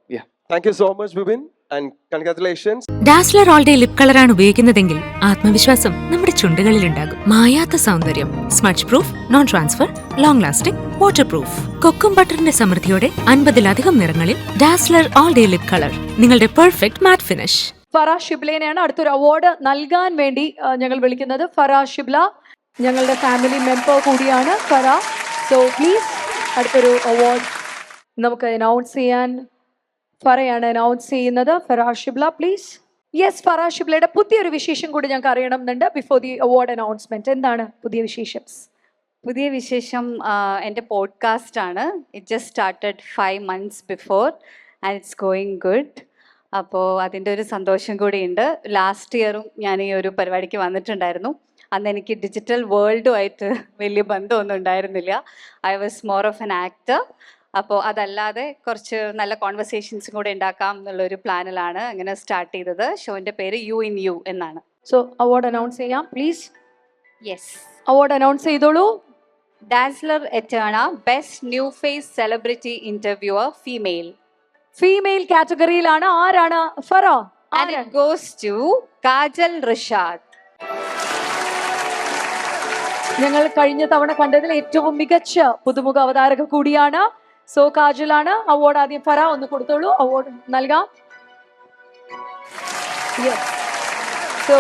Thank you so much, Bibin, and congratulations. Dazzler all day lip കളറാണ് ഉപയോഗിക്കുന്നതെങ്കിൽ ആത്മവിശ്വാസം നമ്മുടെ ചുണ്ടുകളിലുണ്ടാകും. മായാത്ത സൗന്ദര്യം, smudge proof, non transfer, long lasting, waterproof. കൊക്കും ബട്ടറിന്റെ സമൃദ്ധിയോടെ 50-ലധികം നിറങ്ങളിൽ Dazzler all day lip colour, നിങ്ങളുടെ പെർഫെക്റ്റ് മാറ്റ് ഫിനിഷ്. ഫറ ഷിബ്ലനെയാണ് അടുത്തൊരു അവാർഡ് നൽകാൻ വേണ്ടി ഞങ്ങൾ വിളിക്കുന്നത്. ഫറ ഷിബ്ല ഞങ്ങളുടെ ഫാമിലി മെമ്പർ കൂടിയാണ് ഫറ. സോ പ്ലീസ് അടുത്തൊരു അവാർഡ് നമുക്ക് അനൗൺസ് ചെയ്യാൻ ഫറയാണ് അനൗൺസ് ചെയ്യുന്നത്. ഫറ ഷിബ്ല പ്ലീസ്. യെസ്, ഫറ ഷിബ്ലയുടെ പുതിയൊരു വിശേഷം കൂടി ഞങ്ങൾക്ക് അറിയണമെന്നുണ്ട് ബിഫോർ ദി അവാർഡ് അനൗൺസ്മെന്റ്. എന്താണ് പുതിയ വിശേഷം? പുതിയ വിശേഷം എൻ്റെ പോഡ്കാസ്റ്റ് ആണ്. It just started 5 months before and it's going good. അപ്പോൾ അതിൻ്റെ ഒരു സന്തോഷം കൂടിയുണ്ട്. ലാസ്റ്റ് ഇയറും ഞാൻ ഈ ഒരു പരിപാടിക്ക് വന്നിട്ടുണ്ടായിരുന്നു. അന്ന് എനിക്ക് ഡിജിറ്റൽ വേൾഡുമായിട്ട് വലിയ ബന്ധമൊന്നും ഉണ്ടായിരുന്നില്ല. I was more of an actor. അപ്പോൾ അതല്ലാതെ കുറച്ച് നല്ല കോൺവെർസേഷൻസും കൂടെ ഉണ്ടാക്കാം എന്നുള്ളൊരു പ്ലാനിലാണ് അങ്ങനെ സ്റ്റാർട്ട് ചെയ്തത്. ഷോൻ്റെ പേര് യു ഇൻ യു എന്നാണ്. സോ അവാർഡ് അനൗൺസ് ചെയ്യാം പ്ലീസ്. യെസ്, അവാർഡ് അനൗൺസ് ചെയ്തോളൂ. Dazzler Eterna best new face celebrity interviewer female കാറ്റഗറിയിലാണ്. ആരാണ് Farah? and it goes to kajal Rishad. ഞങ്ങൾ കഴിഞ്ഞ തവണ കണ്ടതിൽ ഏറ്റവും മികച്ച പുതുമുഖ അവതാരക കൂടിയാണ്. സോ കാജലാണ്. അവാർഡ് ആദ്യം ഫറ ഒന്ന് കൊടുത്തോളൂ, അവാർഡ് നൽകാം. സോ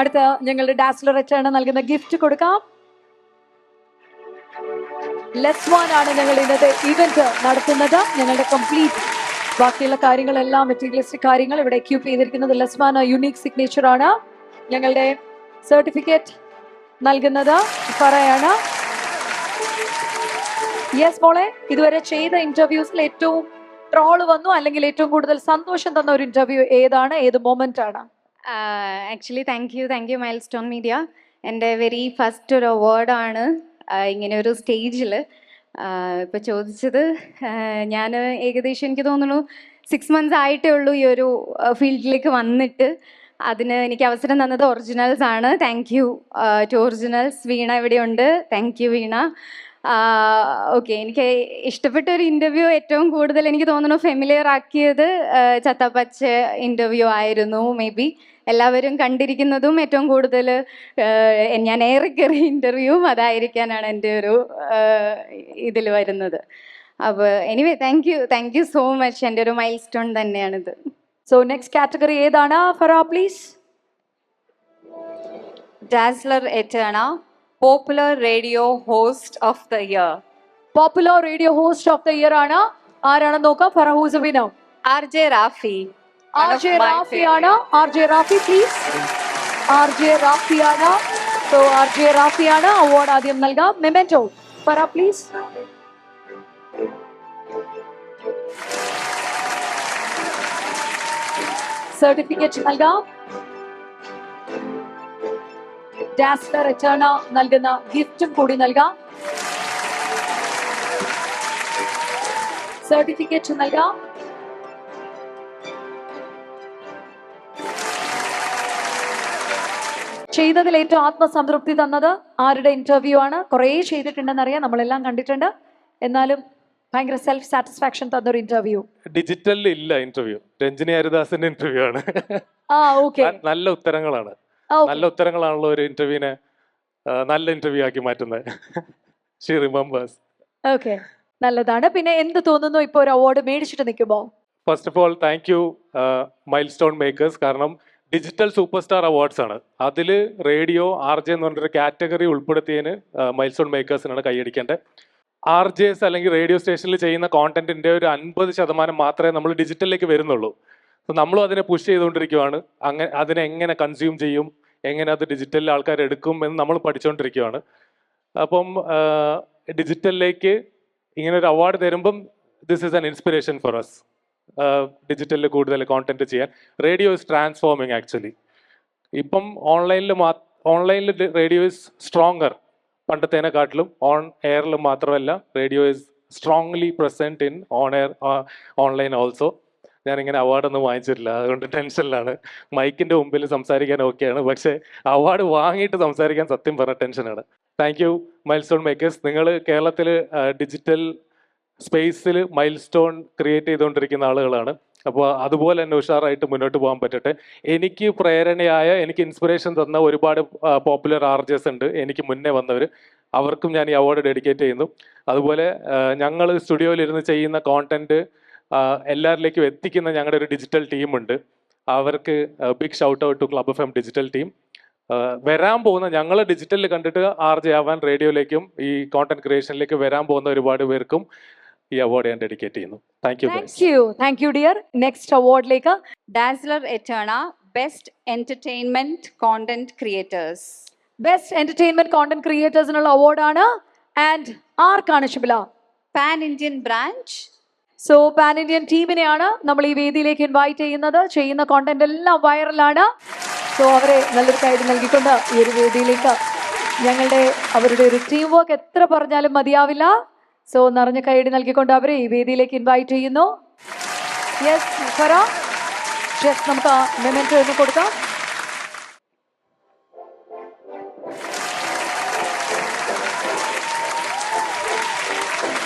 അടുത്ത ഞങ്ങളുടെ ഡാസ്ലർ എറ്റേണ നൽകുന്ന ഗിഫ്റ്റ് കൊടുക്കാം. ലെസ്വാൻ ആണ് ഞങ്ങൾ ഇന്നത്തെ ഇവന്റ് നടത്തുന്നത്. ഞങ്ങളുടെ കംപ്ലീറ്റ് ബാക്കിയുള്ള കാര്യങ്ങളെല്ലാം മെറ്റീരിയലിസ്റ്റിക് കാര്യങ്ങൾ ഇവിടെ എക്യൂപ്പ് ചെയ്തിരിക്കുന്നത് ലെസ്വാൻ യുണീക് സിഗ്നേച്ചർ ആണ്. ഞങ്ങളുടെ സർട്ടിഫിക്കറ്റ് നൽകുന്നത് ഫറയാണ്. യെസ് മോളെ, ഇതുവരെ ചെയ്ത ഇന്റർവ്യൂസിൽ ഏറ്റവും ട്രോള് വന്നു അല്ലെങ്കിൽ ഏറ്റവും കൂടുതൽ സന്തോഷം തന്ന ഒരു ഇന്റർവ്യൂ ഏതാണ്? ഏത് മൊമെന്റ് ആണ്? Actually thank you mile stone media. എൻ്റെ വെരി ഫസ്റ്റ് ഒരു അവാർഡാണ് ഇങ്ങനെ ഒരു സ്റ്റേജിൽ ഇപ്പോൾ ചോദിച്ചത്. ഞാൻ ഏകദേശം എനിക്ക് തോന്നുന്നു 6 months ആയിട്ടേ ഉള്ളൂ ഈ ഒരു ഫീൽഡിലേക്ക് വന്നിട്ട്. അതിന് എനിക്ക് അവസരം തന്നത് ഒറിജിനൽസ് ആണ്. താങ്ക് യു ടു ഒറിജിനൽസ്. വീണ ഇവിടെയുണ്ട്. താങ്ക് യു വീണ. ഓക്കെ, എനിക്ക് ഇഷ്ടപ്പെട്ട ഒരു ഇൻ്റർവ്യൂ ഏറ്റവും കൂടുതൽ എനിക്ക് തോന്നുന്നു ഫെമിലിയർ ആക്കിയത് ചത്തപ്പച്ച ഇൻ്റർവ്യൂ ആയിരുന്നു. മേ ബി എല്ലാവരും കണ്ടിരിക്കുന്നതും ഏറ്റവും കൂടുതൽ ഞാൻ ഏറെ കയറിയ ഇൻ്റർവ്യൂവും അതായിരിക്കാനാണ് എൻ്റെ ഒരു ഇതിൽ വരുന്നത്. അപ്പോൾ anyway thank you so much. എൻ്റെ ഒരു മൈൽ സ്റ്റോൺ തന്നെയാണിത്. സോ നെക്സ്റ്റ് കാറ്റഗറി ഏതാണ് Farah please? Dazzler Eterna popular radio host of the year. Popular radio host of the year ആണ്. ആരാണെന്ന് നോക്കാം. Farah who's a winner? RJ Rafi. RJ Rafi ആണ്. RJ Rafi please. RJ Rafi ആണ്. സോ RJ റാഫി ആണ്. അവാർഡ് ആദ്യം നൽകാം. Memento Farah please. സർട്ടിഫിക്കറ്റ് നൽകാം. ഡാസ്ലർ എറ്റേണ നൽകുന്ന ഗിഫ്റ്റും കൂടി നൽകാം. സർട്ടിഫിക്കറ്റ് നൽകാം. ചെയ്തതിൽ ഏറ്റവും ആത്മസംതൃപ്തി തന്നത് ആരുടെ ഇന്റർവ്യൂ ആണ്? കുറേ ചെയ്തിട്ടുണ്ടെന്നറിയാം, നമ്മളെല്ലാം കണ്ടിട്ടുണ്ട്. എന്നാലും ഭയങ്കര സെൽഫ് സാറ്റിസ്ഫാക്ഷൻ തന്നൊരു ഇന്റർവ്യൂ. ഡിജിറ്റലിൽ ഇല്ല ഇന്റർവ്യൂ, രഞ്ജിനി ഹരിദാസിന്റെ ഇന്റർവ്യൂ ആണ്. നല്ല ഉത്തരങ്ങളാണ്. നല്ല ഉത്തരങ്ങളാണല്ലോ ഒരു ഇന്റർവ്യൂവിനെ നല്ല ഇന്റർവ്യൂ ആക്കി മാറ്റുന്നത്. She remembers. ഓക്കെ, നല്ലതാണ്. പിന്നെ എന്ത് തോന്നുന്നു ഇപ്പൊ ഒരു അവാർഡ് മേടിച്ചിട്ട് നിൽക്കുമ്പോ? First of all thank U mile stone makers. കാരണം ഡിജിറ്റൽ സൂപ്പർ സ്റ്റാർ അവാർഡ്സ് ആണ്. അതിൽ റേഡിയോ RJ എന്ന് പറഞ്ഞൊരു കാറ്റഗറി ഉൾപ്പെടുത്തിയതിന് മൈൽ സ്റ്റോൺ മേക്കേഴ്സിനാണ് കൈയടിക്കേണ്ടത്. RJs അല്ലെങ്കിൽ റേഡിയോ സ്റ്റേഷനിൽ ചെയ്യുന്ന കോണ്ടന്റിന്റെ ഒരു 50% മാത്രമേ നമ്മൾ ഡിജിറ്റലിലേക്ക് വരുന്നുള്ളൂ. സോ നമ്മളും അതിനെ പുഷ് ചെയ്തുകൊണ്ടിരിക്കുകയാണ്. അങ്ങനെ അതിനെ എങ്ങനെ കൺസ്യൂം ചെയ്യും, എങ്ങനെ അത് ഡിജിറ്റലിൽ ആൾക്കാർ എടുക്കും എന്ന് നമ്മൾ പഠിച്ചുകൊണ്ടിരിക്കുകയാണ്. അപ്പം ഡിജിറ്റലിലേക്ക് ഇങ്ങനെ ഒരു അവാർഡ് തരുമ്പം this is an inspiration for us. ഡിജിറ്റലിൽ കൂടുതൽ കോണ്ടന്റ് ചെയ്യാൻ റേഡിയോ ഇസ് ട്രാൻസ്ഫോമിങ് ആക്ച്വലി. ഇപ്പം ഓൺലൈനിൽ റേഡിയോ ഇസ് സ്ട്രോങ്ങർ പണ്ടത്തേനെക്കാട്ടിലും. ഓൺ എയറിൽ മാത്രമല്ല, radio is strongly present in online also. ഞാനിങ്ങനെ അവാർഡൊന്നും വാങ്ങിച്ചിട്ടില്ല, അതുകൊണ്ട് ടെൻഷനിലാണ്. മൈക്കിൻ്റെ മുമ്പിൽ സംസാരിക്കാൻ ഓക്കെയാണ്, പക്ഷേ അവാർഡ് വാങ്ങിയിട്ട് സംസാരിക്കാൻ സത്യം പറഞ്ഞ ടെൻഷനാണ്. Thank you mile stone makers. നിങ്ങൾ കേരളത്തിൽ ഡിജിറ്റൽ സ്പേസിൽ മൈൽ സ്റ്റോൺ ക്രിയേറ്റ് ചെയ്തുകൊണ്ടിരിക്കുന്ന ആളുകളാണ്. അപ്പോൾ അതുപോലെ തന്നെ ഉഷാറായിട്ട് മുന്നോട്ട് പോകാൻ പറ്റട്ടെ. എനിക്ക് പ്രേരണയായ, എനിക്ക് ഇൻസ്പിറേഷൻ തന്ന ഒരുപാട് പോപ്പുലർ RJs ഉണ്ട് എനിക്ക് മുന്നേ വന്നവർ. അവർക്കും ഞാൻ ഈ അവാർഡ് ഡെഡിക്കേറ്റ് ചെയ്യുന്നു. അതുപോലെ ഞങ്ങൾ സ്റ്റുഡിയോയിലിരുന്ന് ചെയ്യുന്ന കോണ്ടന്റ് എല്ലാവരിലേക്കും എത്തിക്കുന്ന ഞങ്ങളുടെ ഒരു ഡിജിറ്റൽ ടീമുണ്ട്. അവർക്ക് big shout out to club FM digital team. വരാൻ പോകുന്ന ഞങ്ങൾ ഡിജിറ്റലിൽ കണ്ടിട്ട് RJ ആവാൻ റേഡിയോയിലേക്കും ഈ കോണ്ടന്റ് ക്രിയേഷനിലേക്ക് വരാൻ പോകുന്ന ഒരുപാട് പേർക്കും ഈ അവാർഡ് ഞാൻ ഡെഡിക്കേറ്റ് ചെയ്യുന്നു. Thank you. Thank you dear. Next അവാർഡിലേക്ക് Dazzler Eterna best entertainment content creators. Best entertainment content ക്രിയേറ്റേഴ്സിനുള്ള അവാർഡാണ്. ആൻഡ് ആർക്കാണ് Shibila? Pan Indian branch. So pan Indian ടീമിനെയാണ് നമ്മൾ ഈ വേദിയിലേക്ക് ഇൻവൈറ്റ് ചെയ്യുന്നത്. ചെയ്യുന്ന കോണ്ടന്റ് എല്ലാം വൈറലാണ്. സോ അവരെ നല്ലൊരു കൈഡ് നൽകിക്കൊണ്ട് ഈ ഒരു വേദിയിലേക്ക് അവരുടെ ഒരു ടീം വർക്ക് എത്ര പറഞ്ഞാലും മതിയാവില്ല. സോ നിറഞ്ഞ കൈയടി നൽകിക്കൊണ്ട് അവരെ ഈ വേദിയിലേക്ക് ഇൻവൈറ്റ് ചെയ്യുന്നു. യെസ് ഫറ, യെസ് നമുക്ക് മെമെന്റോ ഒന്ന് കൊടുക്കാം.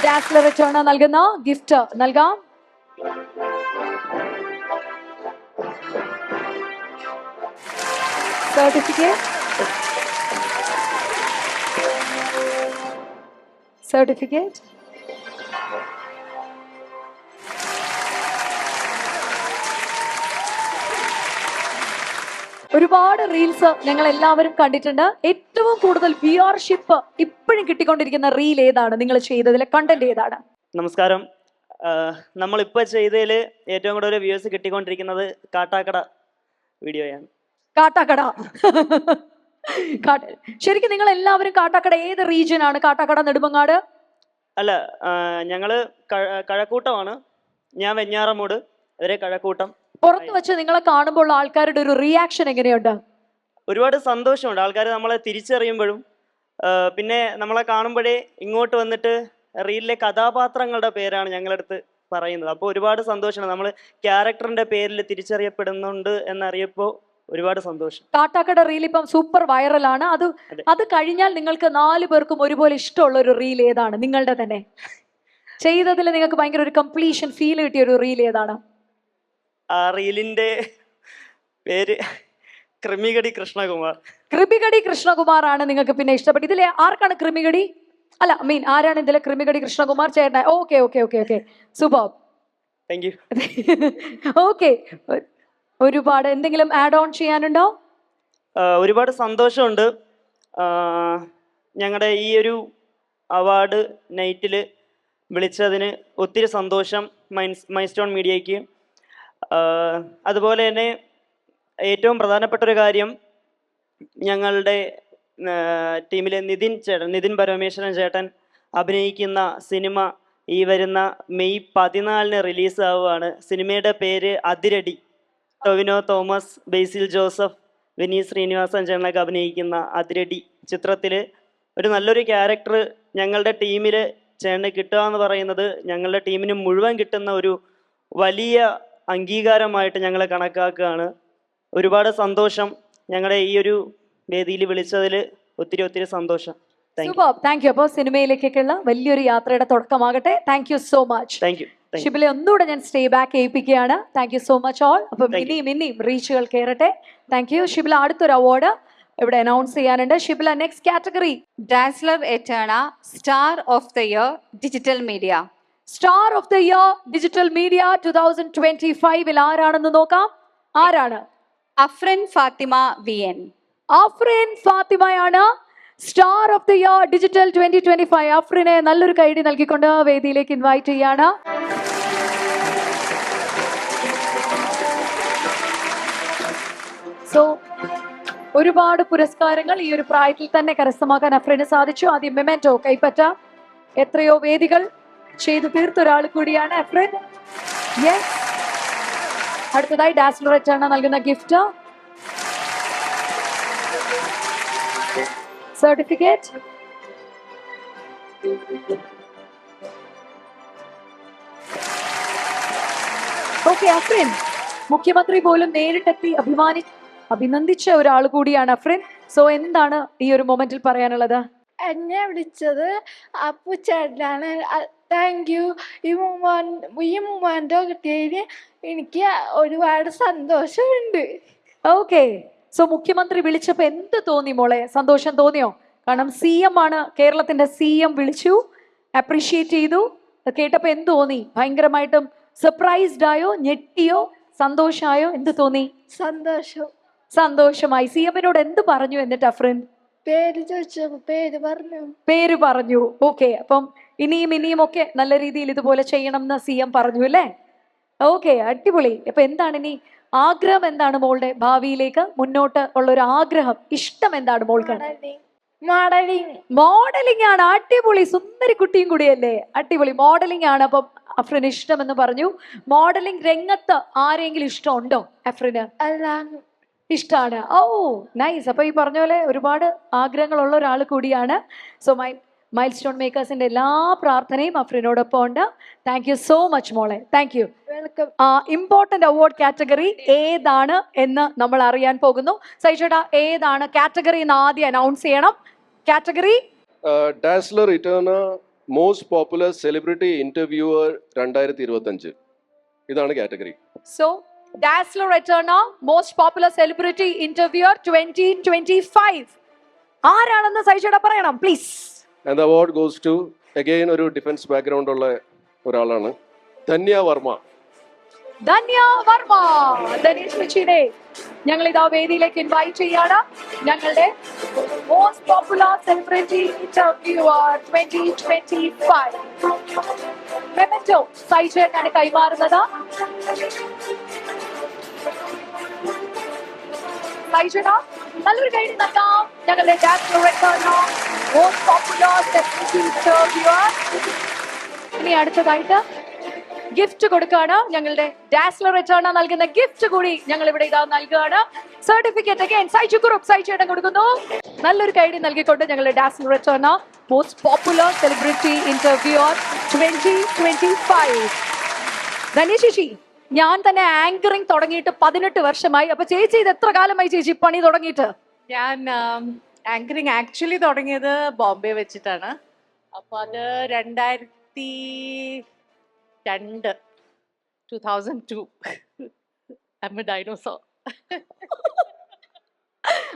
ഡാസ്ലർ എറ്റേണ നൽകുന്ന ഗിഫ്റ്റ് നൽകാം. സർട്ടിഫിക്കറ്റ്. ഒരുപാട് റീൽസ് ഞങ്ങൾ എല്ലാവരും കണ്ടിട്ടുണ്ട്. ഏറ്റവും കൂടുതൽ വ്യൂവർഷിപ്പ് ഇപ്പോഴും കിട്ടിക്കൊണ്ടിരിക്കുന്ന റീൽ ഏതാണ്? നിങ്ങൾ ചെയ്തതിലെ കണ്ടന്റ് ഏതാണ്? നമസ്കാരം. നമ്മളിപ്പോൾ ചെയ്തതിൽ ഏറ്റവും കൂടുതൽ വ്യൂസ് കിട്ടിക്കൊണ്ടിരിക്കുന്നത് കാട്ടാക്കട വീഡിയോയാണ്. കാട്ടാക്കട. ശരിക്കും നിങ്ങൾ എല്ലാവരും കാട്ടാക്കട ഏത് റീജിയൻ ആണ്? കാട്ടാക്കട, നെടുമങ്ങാട്? അല്ല, ഞങ്ങള് കഴക്കൂട്ടമാണ്. ഞാൻ വെഞ്ഞാറമൂട്, ഇവരെ കഴക്കൂട്ടം. പുറത്ത് വെച്ച് നിങ്ങളെ കാണുമ്പോൾ ആൾക്കാരുടെ ഒരു റിയാക്ഷൻ എങ്ങനെയുണ്ട്? ഒരുപാട് സന്തോഷമുണ്ട്. ആൾക്കാർ നമ്മളെ തിരിച്ചറിയുമ്പോഴും പിന്നെ നമ്മളെ കാണുമ്പോഴേ ഇങ്ങോട്ട് വന്നിട്ട് റീലിലെ കഥാപാത്രങ്ങളുടെ പേരാണ് ഞങ്ങളടുത്ത് പറയുന്നത്. അപ്പോൾ ഒരുപാട് സന്തോഷമാണ്. നമ്മൾ ക്യാരക്ടറിന്റെ പേരിൽ തിരിച്ചറിയപ്പെടുന്നുണ്ട് എന്നറിയപ്പോൾ ഒരുപാട് സന്തോഷം. കാട്ടാക്കട റീൽ ഇപ്പം സൂപ്പർ വൈറലാണ്. അത് കഴിഞ്ഞാൽ നിങ്ങൾക്ക് 4 പേർക്കും ഒരുപോലെ ഇഷ്ടമുള്ള ഒരു റീൽ ഏതാണ്? നിങ്ങളുടെ തന്നെ ചെയ്തതിൽ നിങ്ങൾക്ക് ഭയങ്കര ഒരു കംപ്ലീഷൻ ഫീൽ കിട്ടിയ ഒരു റീൽ ഏതാണ്? ആ റീലിന്റെ പേര് ക്രിമികടി കൃഷ്ണകുമാർ. ക്രിമികടി കൃഷ്ണകുമാർ ആണ് നിങ്ങൾക്ക് പിന്നെ ഇഷ്ടപ്പെട്ടു. ഇതിലെ ആർക്കാണ് ക്രിമികടി? അല്ല, ആരാണ് ഇതിലെ ക്രിമികടി കൃഷ്ണകുമാർ? ചേട്ടൻ. Okay okay okay okay, super. Thank U. Okay, ഒരുപാട് എന്തെങ്കിലും ആഡ് ഓൺ ചെയ്യാനുണ്ടോ? ഒരുപാട് സന്തോഷമുണ്ട്. ഞങ്ങളുടെ ഈ ഒരു അവാർഡ് നൈറ്റിൽ വിളിച്ചതിന് ഒത്തിരി സന്തോഷം മൈൽ സ്റ്റോൺ മീഡിയയ്ക്ക്. അതുപോലെ തന്നെ ഏറ്റവും പ്രധാനപ്പെട്ട ഒരു കാര്യം, ഞങ്ങളുടെ ടീമിലെ നിതിൻ പരമേശ്വരൻ ചേട്ടൻ അഭിനയിക്കുന്ന സിനിമ ഈ വരുന്ന മെയ് 14 റിലീസാവുകയാണ്. സിനിമയുടെ പേര് അതിരടി. ടൊവിനോ തോമസ്, ബേസിൽ ജോസഫ്, വിനീത് ശ്രീനിവാസൻ ചേട്ടനൊക്കെ അഭിനയിക്കുന്ന അതിരടി ചിത്രത്തിൽ ഒരു നല്ലൊരു ക്യാരക്ടർ ഞങ്ങളുടെ ടീമിൽ ചേട്ടന് കിട്ടുക എന്ന് പറയുന്നത് ഞങ്ങളുടെ ടീമിന് മുഴുവൻ കിട്ടുന്ന ഒരു വലിയ അംഗീകാരമായിട്ട് ഞങ്ങൾ കണക്കാക്കുകയാണ്. ഒരുപാട് സന്തോഷം. ഞങ്ങളുടെ ഈ ഒരു വേദിയിൽ വിളിച്ചതിൽ ഒത്തിരി സന്തോഷം. Thank you. അപ്പോൾ സിനിമയിലേക്കുള്ള വലിയൊരു യാത്രയുടെ തുടക്കമാകട്ടെ. Thank you so much. Thank you. ഷിബിലെ ഒന്നുകൂടെ ഞാൻ സ്റ്റേ ബാക്ക് ഏൽപ്പിക്കുകയാണ്. Thank you so much all. അപ്പം ഇനിയും റീച്ചുകൾ കയറട്ടെ. Thank you. ഷിബില, അടുത്തൊരു അവാർഡ് ഇവിടെ അനൗൺസ് ചെയ്യാനുണ്ട്. Shibila, next category Dazzler Eterna star of the year digital media. Star of the year digital media 2025 ആരാണെന്ന് നോക്കാം. ആരാണ്? അഫ്രൻ ഫാത്തിമ VN. അഫ്രിൻ ഫാത്തിമയാണ് star of the year digital 2025. അഫ്രിനെ നല്ലൊരു കൈഡി നൽകിക്കൊണ്ട് വേദിയിലേക്ക് ഇൻവൈറ്റ് ചെയ്യാണ്. സോ ഒരുപാട് പുരസ്കാരങ്ങൾ ഈ ഒരു പ്രായത്തിൽ തന്നെ കരസ്ഥമാക്കാൻ അഫ്രിന് സാധിച്ചു. ആദ്യം മെമെന്റോ കൈപ്പറ്റ, എത്രയോ വേദികൾ ചെയ്തു തീർത്ത ഒരാൾ കൂടിയാണ് അഫ്രിൻ. യെസ്. അടുത്തതായി ഡാസ്ലറേറ്റ് ആണ് നൽകുന്ന ഗിഫ്റ്റ്, സർട്ടിഫിക്കറ്റ്. ഓക്കെ അഫ്രിൻ, മുഖ്യമന്ത്രി പോലും നേരിട്ടെത്തി അഭിനന്ദിച്ച ഒരാൾ കൂടിയാണ് അഫ്രിൻ. സോ എന്താണ് ഈ ഒരു മൊമെന്റിൽ പറയാനുള്ളത്? എന്നെ വിളിച്ചത് അപ്പു ചേട്ടനാണ്. Thank you. ഈ മൊമെന്റോ കിട്ടിയതിന് എനിക്ക് ഒരുപാട് സന്തോഷമുണ്ട്. ഓക്കെ. സോ മുഖ്യമന്ത്രി വിളിച്ചപ്പോ എന്ത് തോന്നി മോളെ? സന്തോഷം തോന്നിയോ? കാരണം CM ആണ്, കേരളത്തിന്റെ CM വിളിച്ചു, അപ്രീഷിയേറ്റ് ചെയ്തു. കേട്ടപ്പോ എന്ത് തോന്നി? ഭയങ്കരമായിട്ടും സർപ്രൈസ്ഡ് ആയോ, ഞെട്ടിയോ, സന്തോഷമായോ, എന്ത് തോന്നി? സന്തോഷം. സന്തോഷമായി. CM-നോട് എന്ത് പറഞ്ഞു എന്നിട്ട് അഫ്രിൻ? പേര് ചോദിച്ചപ്പോ പേര് പറഞ്ഞു. പേര് പറഞ്ഞു. ഓക്കെ. അപ്പം ഇനിയും ഒക്കെ നല്ല രീതിയിൽ ഇതുപോലെ ചെയ്യണം എന്ന് CM പറഞ്ഞു അല്ലേ? ഓക്കെ, അടിപൊളി. അപ്പൊ എന്താണ് ഇനി ആഗ്രഹം? എന്താണ് മോളുടെ ഭാവിയിലേക്ക് മുന്നോട്ട് ഉള്ള ഒരു ആഗ്രഹം, ഇഷ്ടം എന്താണ് മോൾക്ക്? മോഡലിംഗ് ആണ്. അടിപൊളി. സുന്ദരി കുട്ടിയും കൂടിയല്ലേ? അടിപൊളി. മോഡലിംഗ് ആണ് അപ്പം അഫ്രിന് ഇഷ്ടം എന്ന് പറഞ്ഞു. മോഡലിംഗ് രംഗത്ത് ആരെങ്കിലും ഇഷ്ടമുണ്ടോ അഫ്രിന്? ഇഷ്ടമാണ്. ഓ നൈസ്. അപ്പൊ ഈ പറഞ്ഞ പോലെ ഒരുപാട് ആഗ്രഹങ്ങളുള്ള ഒരാൾ കൂടിയാണ്. സോ മൈൽ സ്റ്റോൺ മേക്കേഴ്സിന്റെ എല്ലാ പ്രാർത്ഥനയും അഫ്രിനോടൊപ്പം ഉണ്ട്. താങ്ക് യു സോ മച്ച് മോളെ. Thank you. Important award category ഏതാണ് എന്ന് നമ്മൾ അറിയാൻ പോകുന്നു. സൈചേട്ടാ, ഏതാണ് കാറ്റഗറി എന്ന് ആദ്യം അനൗൺസ് ചെയ്യണം. Category Dazzler Eterna most popular celebrity interviewer 2025. ഇതാണ് category. So Dazzler Eterna most popular celebrity interviewer 2025 ആരാണെന്ന് സൈചേട്ടാ പറയണം please. And the award goes to again ഒരു ഡിഫൻസ് ബാക്ക്ഗ്രൗണ്ട് ഉള്ള ഒരാളാണ്, ധന്യ വർമ്മ. ധന്യ വർമ്മ. ധനേഷ് ചേച്ചിയുടെ ഞങ്ങൾ ഇതാ വേദിയിലേക്ക് ഇൻവൈറ്റ് ചെയ്യാണ്. ഞങ്ങളുടെ most popular celebrity interviewer 2025 memento സൈചേട്ടനാണ് കൈമാറുന്നത്. സൈചേട്ടാ നല്ലൊരു കൈഡി നൽകാം. ഞങ്ങളുടെ മോസ്റ്റ് പോപ്പുലർ സെലിബ്രിറ്റി ഇന്റർവ്യൂവർ. ഇനി അടുത്തതായിട്ട് ഗിഫ്റ്റ് കൊടുക്കുകയാണ്. ഞങ്ങളുടെ ഡാസ്ലർ റിട്ടേൺ നൽകുന്ന ഗിഫ്റ്റ് കൂടി ഞങ്ങൾ ഇവിടെ ഇതാ നൽകുകയാണ്. സർട്ടിഫിക്കറ്റ് അഗൈൻ സൈജു ഗ്രൂപ്പ് സൈചേട്ടൻ കൊടുക്കുന്നു. നല്ലൊരു കൈഡി നൽകിക്കൊണ്ട് ഞങ്ങളുടെ dazzler return most popular celebrity interviewer 2025. Dhanesh ചേച്ചി, ഞാൻ തന്നെ ആങ്കറിംഗ് തുടങ്ങിയിട്ട് 18 വർഷമായി. അപ്പൊ ചേച്ചി ഇത് എത്ര കാലമായി ചേച്ചി പണി തുടങ്ങിയിട്ട്? ഞാൻ ആങ്കറിംഗ് ആക്ച്വലി തുടങ്ങിയത് ബോംബെ വെച്ചിട്ടാണ്. അപ്പോൾ അത് 2002 I'm a dinosaur.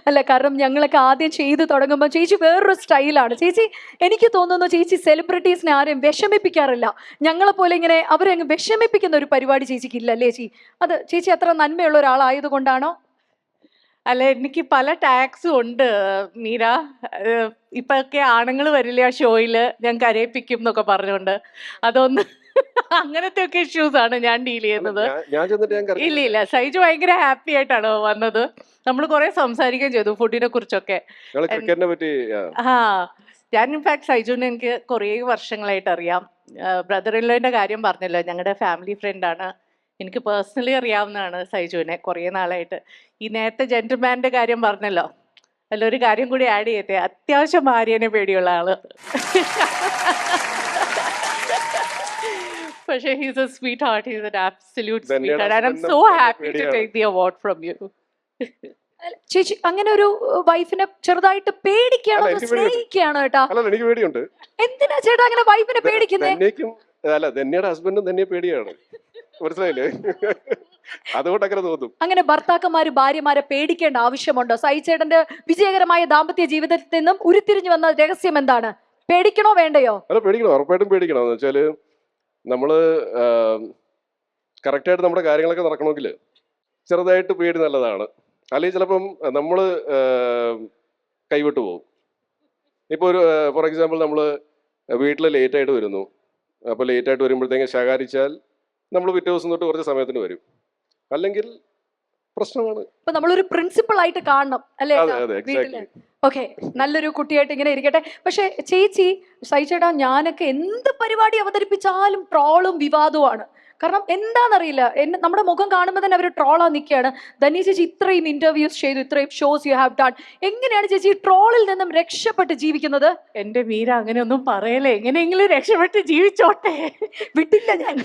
അല്ല, കാരണം ഞങ്ങളൊക്കെ ആദ്യം ചെയ്തു തുടങ്ങുമ്പോൾ ചേച്ചി വേറൊരു സ്റ്റൈലാണ്. ചേച്ചി എനിക്ക് തോന്നുന്നു ചേച്ചി സെലിബ്രിറ്റീസിനെ ആരെയും വിഷമിപ്പിക്കാറില്ല. ഞങ്ങളെ പോലെ ഇങ്ങനെ അവരെ അങ്ങ് വിഷമിപ്പിക്കുന്ന ഒരു പരിപാടി ചേച്ചിക്ക് ഇല്ല അല്ലേ ചേച്ചി? അത് ചേച്ചി അത്ര നന്മയുള്ള ഒരാളായത് കൊണ്ടാണോ? അല്ല, എനിക്ക് പല ടാക്സും ഉണ്ട് മീര. ഇപ്പൊക്കെ ആണുങ്ങൾ വരില്ല ആ ഷോയില്, ഞാൻ കരയിപ്പിക്കും എന്നൊക്കെ പറഞ്ഞുകൊണ്ട് അതൊന്ന് അങ്ങനത്തെ ഒക്കെ ഇഷ്യൂസ് ആണ് ഞാൻ ഡീൽ ചെയ്യുന്നത്. ഇല്ല, സൈജു ഭയങ്കര ഹാപ്പി ആയിട്ടാണ് വന്നത്. നമ്മൾ കുറെ സംസാരിക്കുകയും ചെയ്തു ഫുഡിനെ കുറിച്ചൊക്കെ. ഞാൻ ഇൻഫാക്ട് സൈജുവിനെ എനിക്ക് കുറേ വർഷങ്ങളായിട്ട് അറിയാം. ബ്രദർ ഇൻ ലോന്റെ കാര്യം പറഞ്ഞല്ലോ, ഞങ്ങളുടെ ഫാമിലി ഫ്രണ്ടാണ്. എനിക്ക് പേഴ്സണലി അറിയാവുന്നതാണ് സൈജുവിനെ കുറേ നാളായിട്ട്. ഈ നേരത്തെ ജെന്റിൽമാൻ്റെ കാര്യം പറഞ്ഞല്ലോ, അതിലൊരു കാര്യം കൂടി ആഡ് ചെയ്തേ, അത്യാവശ്യം ഭാര്യനെ പേടിയുള്ള ആള്. പക്ഷേ he's a sweetheart, he's an absolute sweetheart, and I'm so happy to take the award from you. ചേച്ചി അങ്ങനെ ഒരു വൈഫിനെ ചെറുതായിട്ട് പേടിക്കുകയാണോ സ്നേഹിക്കുകയാണോ ചേട്ടാ? എനിക്ക് പേടിയുണ്ട്. എന്തിനാ ചേട്ടാ അങ്ങനെ വൈഫിനെ പേടിക്കുന്നേ? ധന്യയുടെ ഹസ്ബൻഡും ധന്യ പേടിയാണ്, മനസ്സിലായില്ലേ? അതുകൊണ്ട് അങ്ങനെ തോന്നും. അങ്ങനെ ഭർത്താക്കന്മാര് ഭാര്യമാരെ പേടിക്കേണ്ട ആവശ്യമുണ്ടോ? സൈചേട്ടന്റെ വിജയകരമായ ദാമ്പത്യ ജീവിതത്തിൽ നിന്നും ഉരുത്തിരിഞ്ഞു വന്ന രഹസ്യം എന്താണ്? പേടിക്കണോ വേണ്ടയോ? അല്ല, പേടിക്കണം, ഉറപ്പായിട്ടും പേടിക്കണം. എന്ന് വെച്ചാല് നമ്മള് കറക്റ്റായിട്ട് നമ്മുടെ കാര്യങ്ങളൊക്കെ നടക്കണമെങ്കിൽ ചെറുതായിട്ട് പേടി നല്ലതാണ്. അല്ലെങ്കിൽ ചിലപ്പം നമ്മൾ കൈവിട്ടു പോകും. ഇപ്പോൾ ഒരു ഫോർ എക്സാമ്പിൾ നമ്മൾ വീട്ടിൽ ലേറ്റായിട്ട് വരുന്നു. അപ്പോൾ ലേറ്റായിട്ട് വരുമ്പോഴത്തേക്ക് ശകാരിച്ചാൽ നമ്മൾ പിറ്റേ ദിവസം തൊട്ട് കുറച്ച് സമയത്തിന് വരും, അല്ലെങ്കിൽ പ്രശ്നമാണ്. ഇപ്പൊ നമ്മളൊരു പ്രിൻസിപ്പൾ ആയിട്ട് കാണണം അല്ലേ? അതെ അതെ എക്സാക്ട്ലി. ഓക്കെ, നല്ലൊരു കുട്ടിയായിട്ട് ഇങ്ങനെ ഇരിക്കട്ടെ. പക്ഷെ ചേച്ചി, സഹിച്ചേട്ടാ, ഞാനൊക്കെ എന്ത് പരിപാടി അവതരിപ്പിച്ചാലും ട്രോളും വിവാദവുമാണ്. കാരണം എന്താണെന്നറിയില്ല, നമ്മുടെ മുഖം കാണുമ്പോൾ തന്നെ അവർ ട്രോളാൻ നിൽക്കുകയാണ്. ധന്യ ചേച്ചി ഇത്രയും ഇന്റർവ്യൂസ് ചെയ്തു, ഇത്രയും ഷോസ് യു ഹാവ് ഡൺ. എങ്ങനെയാണ് ചേച്ചി ട്രോളിൽ നിന്നും രക്ഷപ്പെട്ട് ജീവിക്കുന്നത്? എന്റെ മീര അങ്ങനെയൊന്നും പറയലേ, എങ്ങനെയെങ്കിലും രക്ഷപ്പെട്ട് ജീവിച്ചോട്ടെ, വിട്ടില്ല ഞാൻ.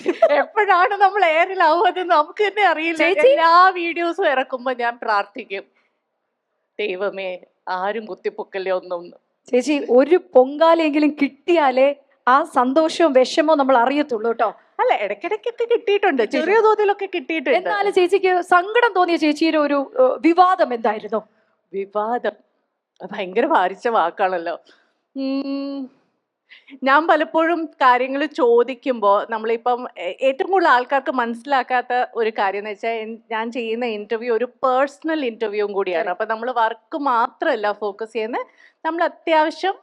എപ്പോഴാണ് നമ്മൾ എയറിലാവുന്നത് നമുക്ക് തന്നെ അറിയില്ല. എല്ലാ വീഡിയോസും ഇറക്കുമ്പോ ഞാൻ പ്രാർത്ഥിക്കും, ദൈവമേ ആരും കുത്തിപ്പൊക്കല്ലേ ഒന്നും. ചേച്ചി, ഒരു പൊങ്കാലെങ്കിലും കിട്ടിയാലേ ആ സന്തോഷവും വിഷമവും നമ്മൾ അറിയത്തുള്ളൂ കേട്ടോ. അല്ല, ഇടയ്ക്കിടയ്ക്കൊക്കെ കിട്ടിയിട്ടുണ്ട്, ചെറിയ തോതിലൊക്കെ കിട്ടിയിട്ടുണ്ട്. എന്നാലും ചേച്ചിക്ക് സങ്കടം തോന്നിയ ചേച്ചിയുടെ ഒരു വിവാദം എന്തായിരുന്നു? വിവാദം ഭയങ്കര ഭാരിച്ച വാക്കാണല്ലോ. ഞാൻ പലപ്പോഴും കാര്യങ്ങൾ ചോദിക്കുമ്പോൾ നമ്മളിപ്പം ഏറ്റവും കൂടുതൽ ആൾക്കാർക്ക് മനസ്സിലാക്കാത്ത ഒരു കാര്യം എന്ന് വെച്ചാൽ, ഞാൻ ചെയ്യുന്ന ഇന്റർവ്യൂ ഒരു പേഴ്സണൽ ഇന്റർവ്യൂവും കൂടിയാണ്. അപ്പം നമ്മൾ വർക്ക് മാത്രമല്ല ഫോക്കസ് ചെയ്യുന്നത്, നമ്മൾ അത്യാവശ്യം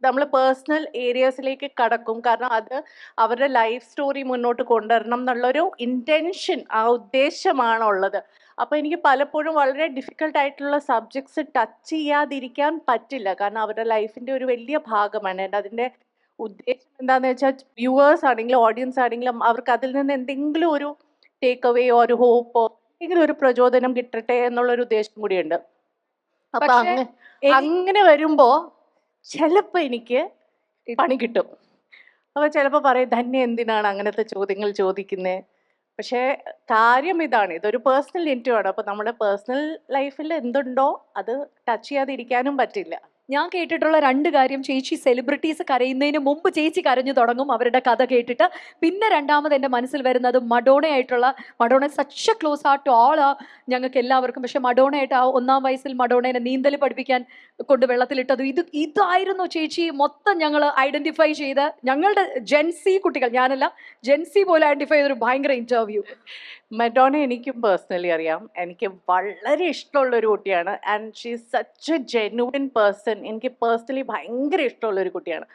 നമ്മൾ പേഴ്സണൽ ഏരിയാസിലേക്ക് കടക്കും. കാരണം അത് അവരുടെ ലൈഫ് സ്റ്റോറി മുന്നോട്ട് കൊണ്ടുവരണം എന്നുള്ളൊരു ഇൻറ്റൻഷൻ, ആ ഉദ്ദേശമാണുള്ളത്. അപ്പോൾ എനിക്ക് പലപ്പോഴും വളരെ ഡിഫിക്കൽട്ട് ആയിട്ടുള്ള സബ്ജക്ട്സ് ടച്ച് ചെയ്യാതിരിക്കാൻ പറ്റില്ല. കാരണം അവരുടെ ലൈഫിൻ്റെ ഒരു വലിയ ഭാഗമാണ്. അതിൻ്റെ ഉദ്ദേശം എന്താണെന്ന് വെച്ചാൽ, വ്യൂവേഴ്സ് ആണെങ്കിലും ഓഡിയൻസ് ആണെങ്കിലും അവർക്ക് അതിൽ നിന്ന് എന്തെങ്കിലും ഒരു ടേക്ക് അവേയോ ഒരു ഹോപ്പോ എന്തെങ്കിലും ഒരു പ്രചോദനം കിട്ടട്ടെ എന്നുള്ളൊരു ഉദ്ദേശം കൂടിയുണ്ട്. അപ്പം അങ്ങനെ വരുമ്പോൾ ചിലപ്പോൾ എനിക്ക് പണി കിട്ടും. അപ്പോൾ ചിലപ്പോൾ പറയും, ധന്യ എന്തിനാണ് അങ്ങനത്തെ ചോദ്യങ്ങൾ ചോദിക്കുന്നത്? പക്ഷേ കാര്യം ഇതാണ്, ഇതൊരു പേഴ്സണൽ ഇൻറ്റർവ്യൂ ആണ്. അപ്പോൾ നമ്മുടെ പേഴ്സണൽ ലൈഫിൽ എന്തുണ്ടോ അത് ടച്ച് ചെയ്യാതിരിക്കാനും പറ്റില്ല. ഞാൻ കേട്ടിട്ടുള്ള രണ്ട് കാര്യം, ചേച്ചി സെലിബ്രിറ്റീസ് കരയുന്നതിന് മുമ്പ് ചേച്ചി കരഞ്ഞു തുടങ്ങും അവരുടെ കഥ കേട്ടിട്ട്. പിന്നെ രണ്ടാമത് എൻ്റെ മനസ്സിൽ വരുന്നത് മഡോണയായിട്ടുള്ള, Madonna such a close heart to all ഞങ്ങൾക്ക് എല്ലാവർക്കും. പക്ഷെ മഡോണയായിട്ട് ആ 1-ാം വയസ്സിൽ മഡോണേനെ നീന്തൽ പഠിപ്പിക്കാൻ കൊണ്ട് വെള്ളത്തിലിട്ടത് ഇതായിരുന്നു ചേച്ചി മൊത്തം ഞങ്ങൾ ഐഡന്റിഫൈ ചെയ്ത്, ഞങ്ങളുടെ ജെൻസി കുട്ടികൾ, ഞാനല്ല ജെൻസി പോലെ ഐഡന്റിഫൈ ചെയ്തൊരു ഭയങ്കര ഇന്റർവ്യൂ. മഡോണ എനിക്കും പേഴ്സണലി അറിയാം, എനിക്ക് വളരെ ഇഷ്ടമുള്ളൊരു കുട്ടിയാണ്. And she is such A genuine person. എനിക്ക് പേഴ്സണലി ഭയങ്കര ഇഷ്ടമുള്ളൊരു കുട്ടിയാണ്.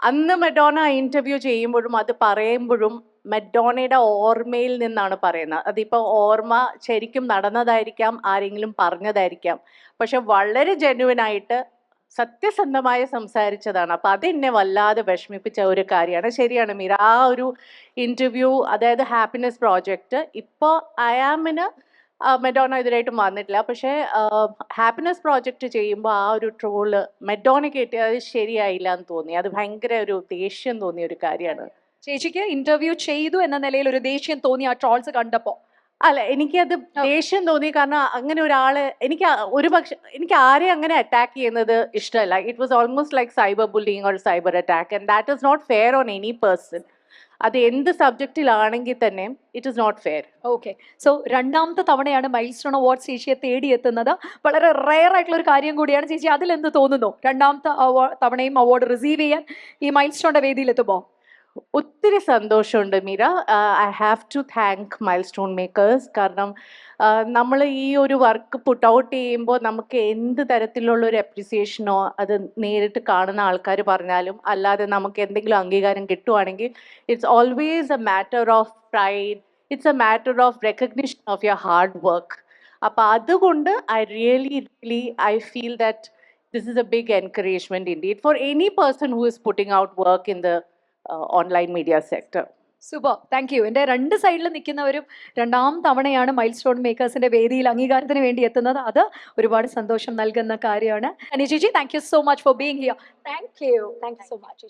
അന്ന് മഡോണ ഇൻ്റർവ്യൂ ചെയ്യുമ്പോഴും അത് പറയുമ്പോഴും മഡോണയുടെ ഓർമ്മയിൽ നിന്നാണ് പറയുന്നത്. അതിപ്പോൾ ഓർമ്മ ശരിക്കും നടന്നതായിരിക്കാം, ആരെങ്കിലും പറഞ്ഞതായിരിക്കാം, പക്ഷെ വളരെ ജെന്യുവനായിട്ട് സത്യസന്ധമായി സംസാരിച്ചതാണ്. അപ്പം അതെന്നെ വല്ലാതെ വിഷമിപ്പിച്ച ഒരു കാര്യമാണ്. ശരിയാണ് മീര, ആ ഒരു ഇൻ്റർവ്യൂ, അതായത് ഹാപ്പിനെസ് പ്രോജക്റ്റ്, ഇപ്പോൾ അയാമിന് മെഡോണ ഇതിലായിട്ടും വന്നിട്ടില്ല. പക്ഷേ ഹാപ്പിനെസ് പ്രോജക്റ്റ് ചെയ്യുമ്പോൾ ആ ഒരു ട്രോള് മെഡോണയ്ക്ക് കിട്ടിയത് അത് ശരിയായില്ല എന്ന് തോന്നി. അത് ഭയങ്കര ഒരു ദേഷ്യം തോന്നിയ ഒരു കാര്യമാണ്. ചേച്ചിക്ക് ഇന്റർവ്യൂ ചെയ്തു എന്ന നിലയിൽ ഒരു ദേഷ്യം തോന്നി ആ ട്രോൾസ് കണ്ടപ്പോൾ? അല്ല, എനിക്കത് ദേഷ്യം തോന്നി. കാരണം അങ്ങനെ ഒരാള് എനിക്ക് ആരെയും അങ്ങനെ അറ്റാക്ക് ചെയ്യുന്നത് ഇഷ്ടമല്ല. It was almost like cyber bullying or cyber attack, and that is not fair on any person. അത് എന്ത് സബ്ജക്റ്റിലാണെങ്കിൽ തന്നെ it is not fair. Okay, so രണ്ടാമത്തെ തവണയാണ് മൈൽ സ്റ്റോൺ അവാർഡ് ചേച്ചിയെ തേടിയെത്തുന്നത്. വളരെ റെയർ ആയിട്ടുള്ള ഒരു കാര്യം കൂടിയാണ്. ചേച്ചി അതിലെന്ത് തോന്നുന്നു, രണ്ടാമത്തെ തവണയും അവാർഡ് റിസീവ് ചെയ്യാൻ ഈ മൈൽ സ്റ്റോണിന്റെ വേദിയിലെത്തുമ്പോൾ? ഒത്തിരി സന്തോഷമുണ്ട് Meera. I have to thank milestone makers. കാരണം നമ്മൾ ഈ ഒരു വർക്ക് പുട്ട് ഔട്ട് ചെയ്യുമ്പോൾ നമുക്ക് എന്ത് തരത്തിലുള്ള ഒരു അപ്രിസിയേഷനോ അത് നേരിട്ട് കാണുന്ന ആൾക്കാർ പറഞ്ഞാലും അല്ലാതെ നമുക്ക് എന്തെങ്കിലും അംഗീകാരം കിട്ടുവാണെങ്കിൽ it's always a matter of pride, it's a matter of recognition of your hard work. അപ്പോൾ അതുകൊണ്ട് I feel that this is a big encouragement indeed for any person who is putting out work in the online media sector. Super, thank you. എൻ്റെ രണ്ട് സൈഡിൽ നിൽക്കുന്നവരും രണ്ടാം തവണയാണ് mile stone മേക്കേഴ്സിന്റെ വേദിയിൽ അംഗീകാരത്തിന് വേണ്ടി എത്തുന്നത്. അത് ഒരുപാട് സന്തോഷം നൽകുന്ന കാര്യമാണ്. ചേച്ചി, thank you so much for being here. Thank you so much.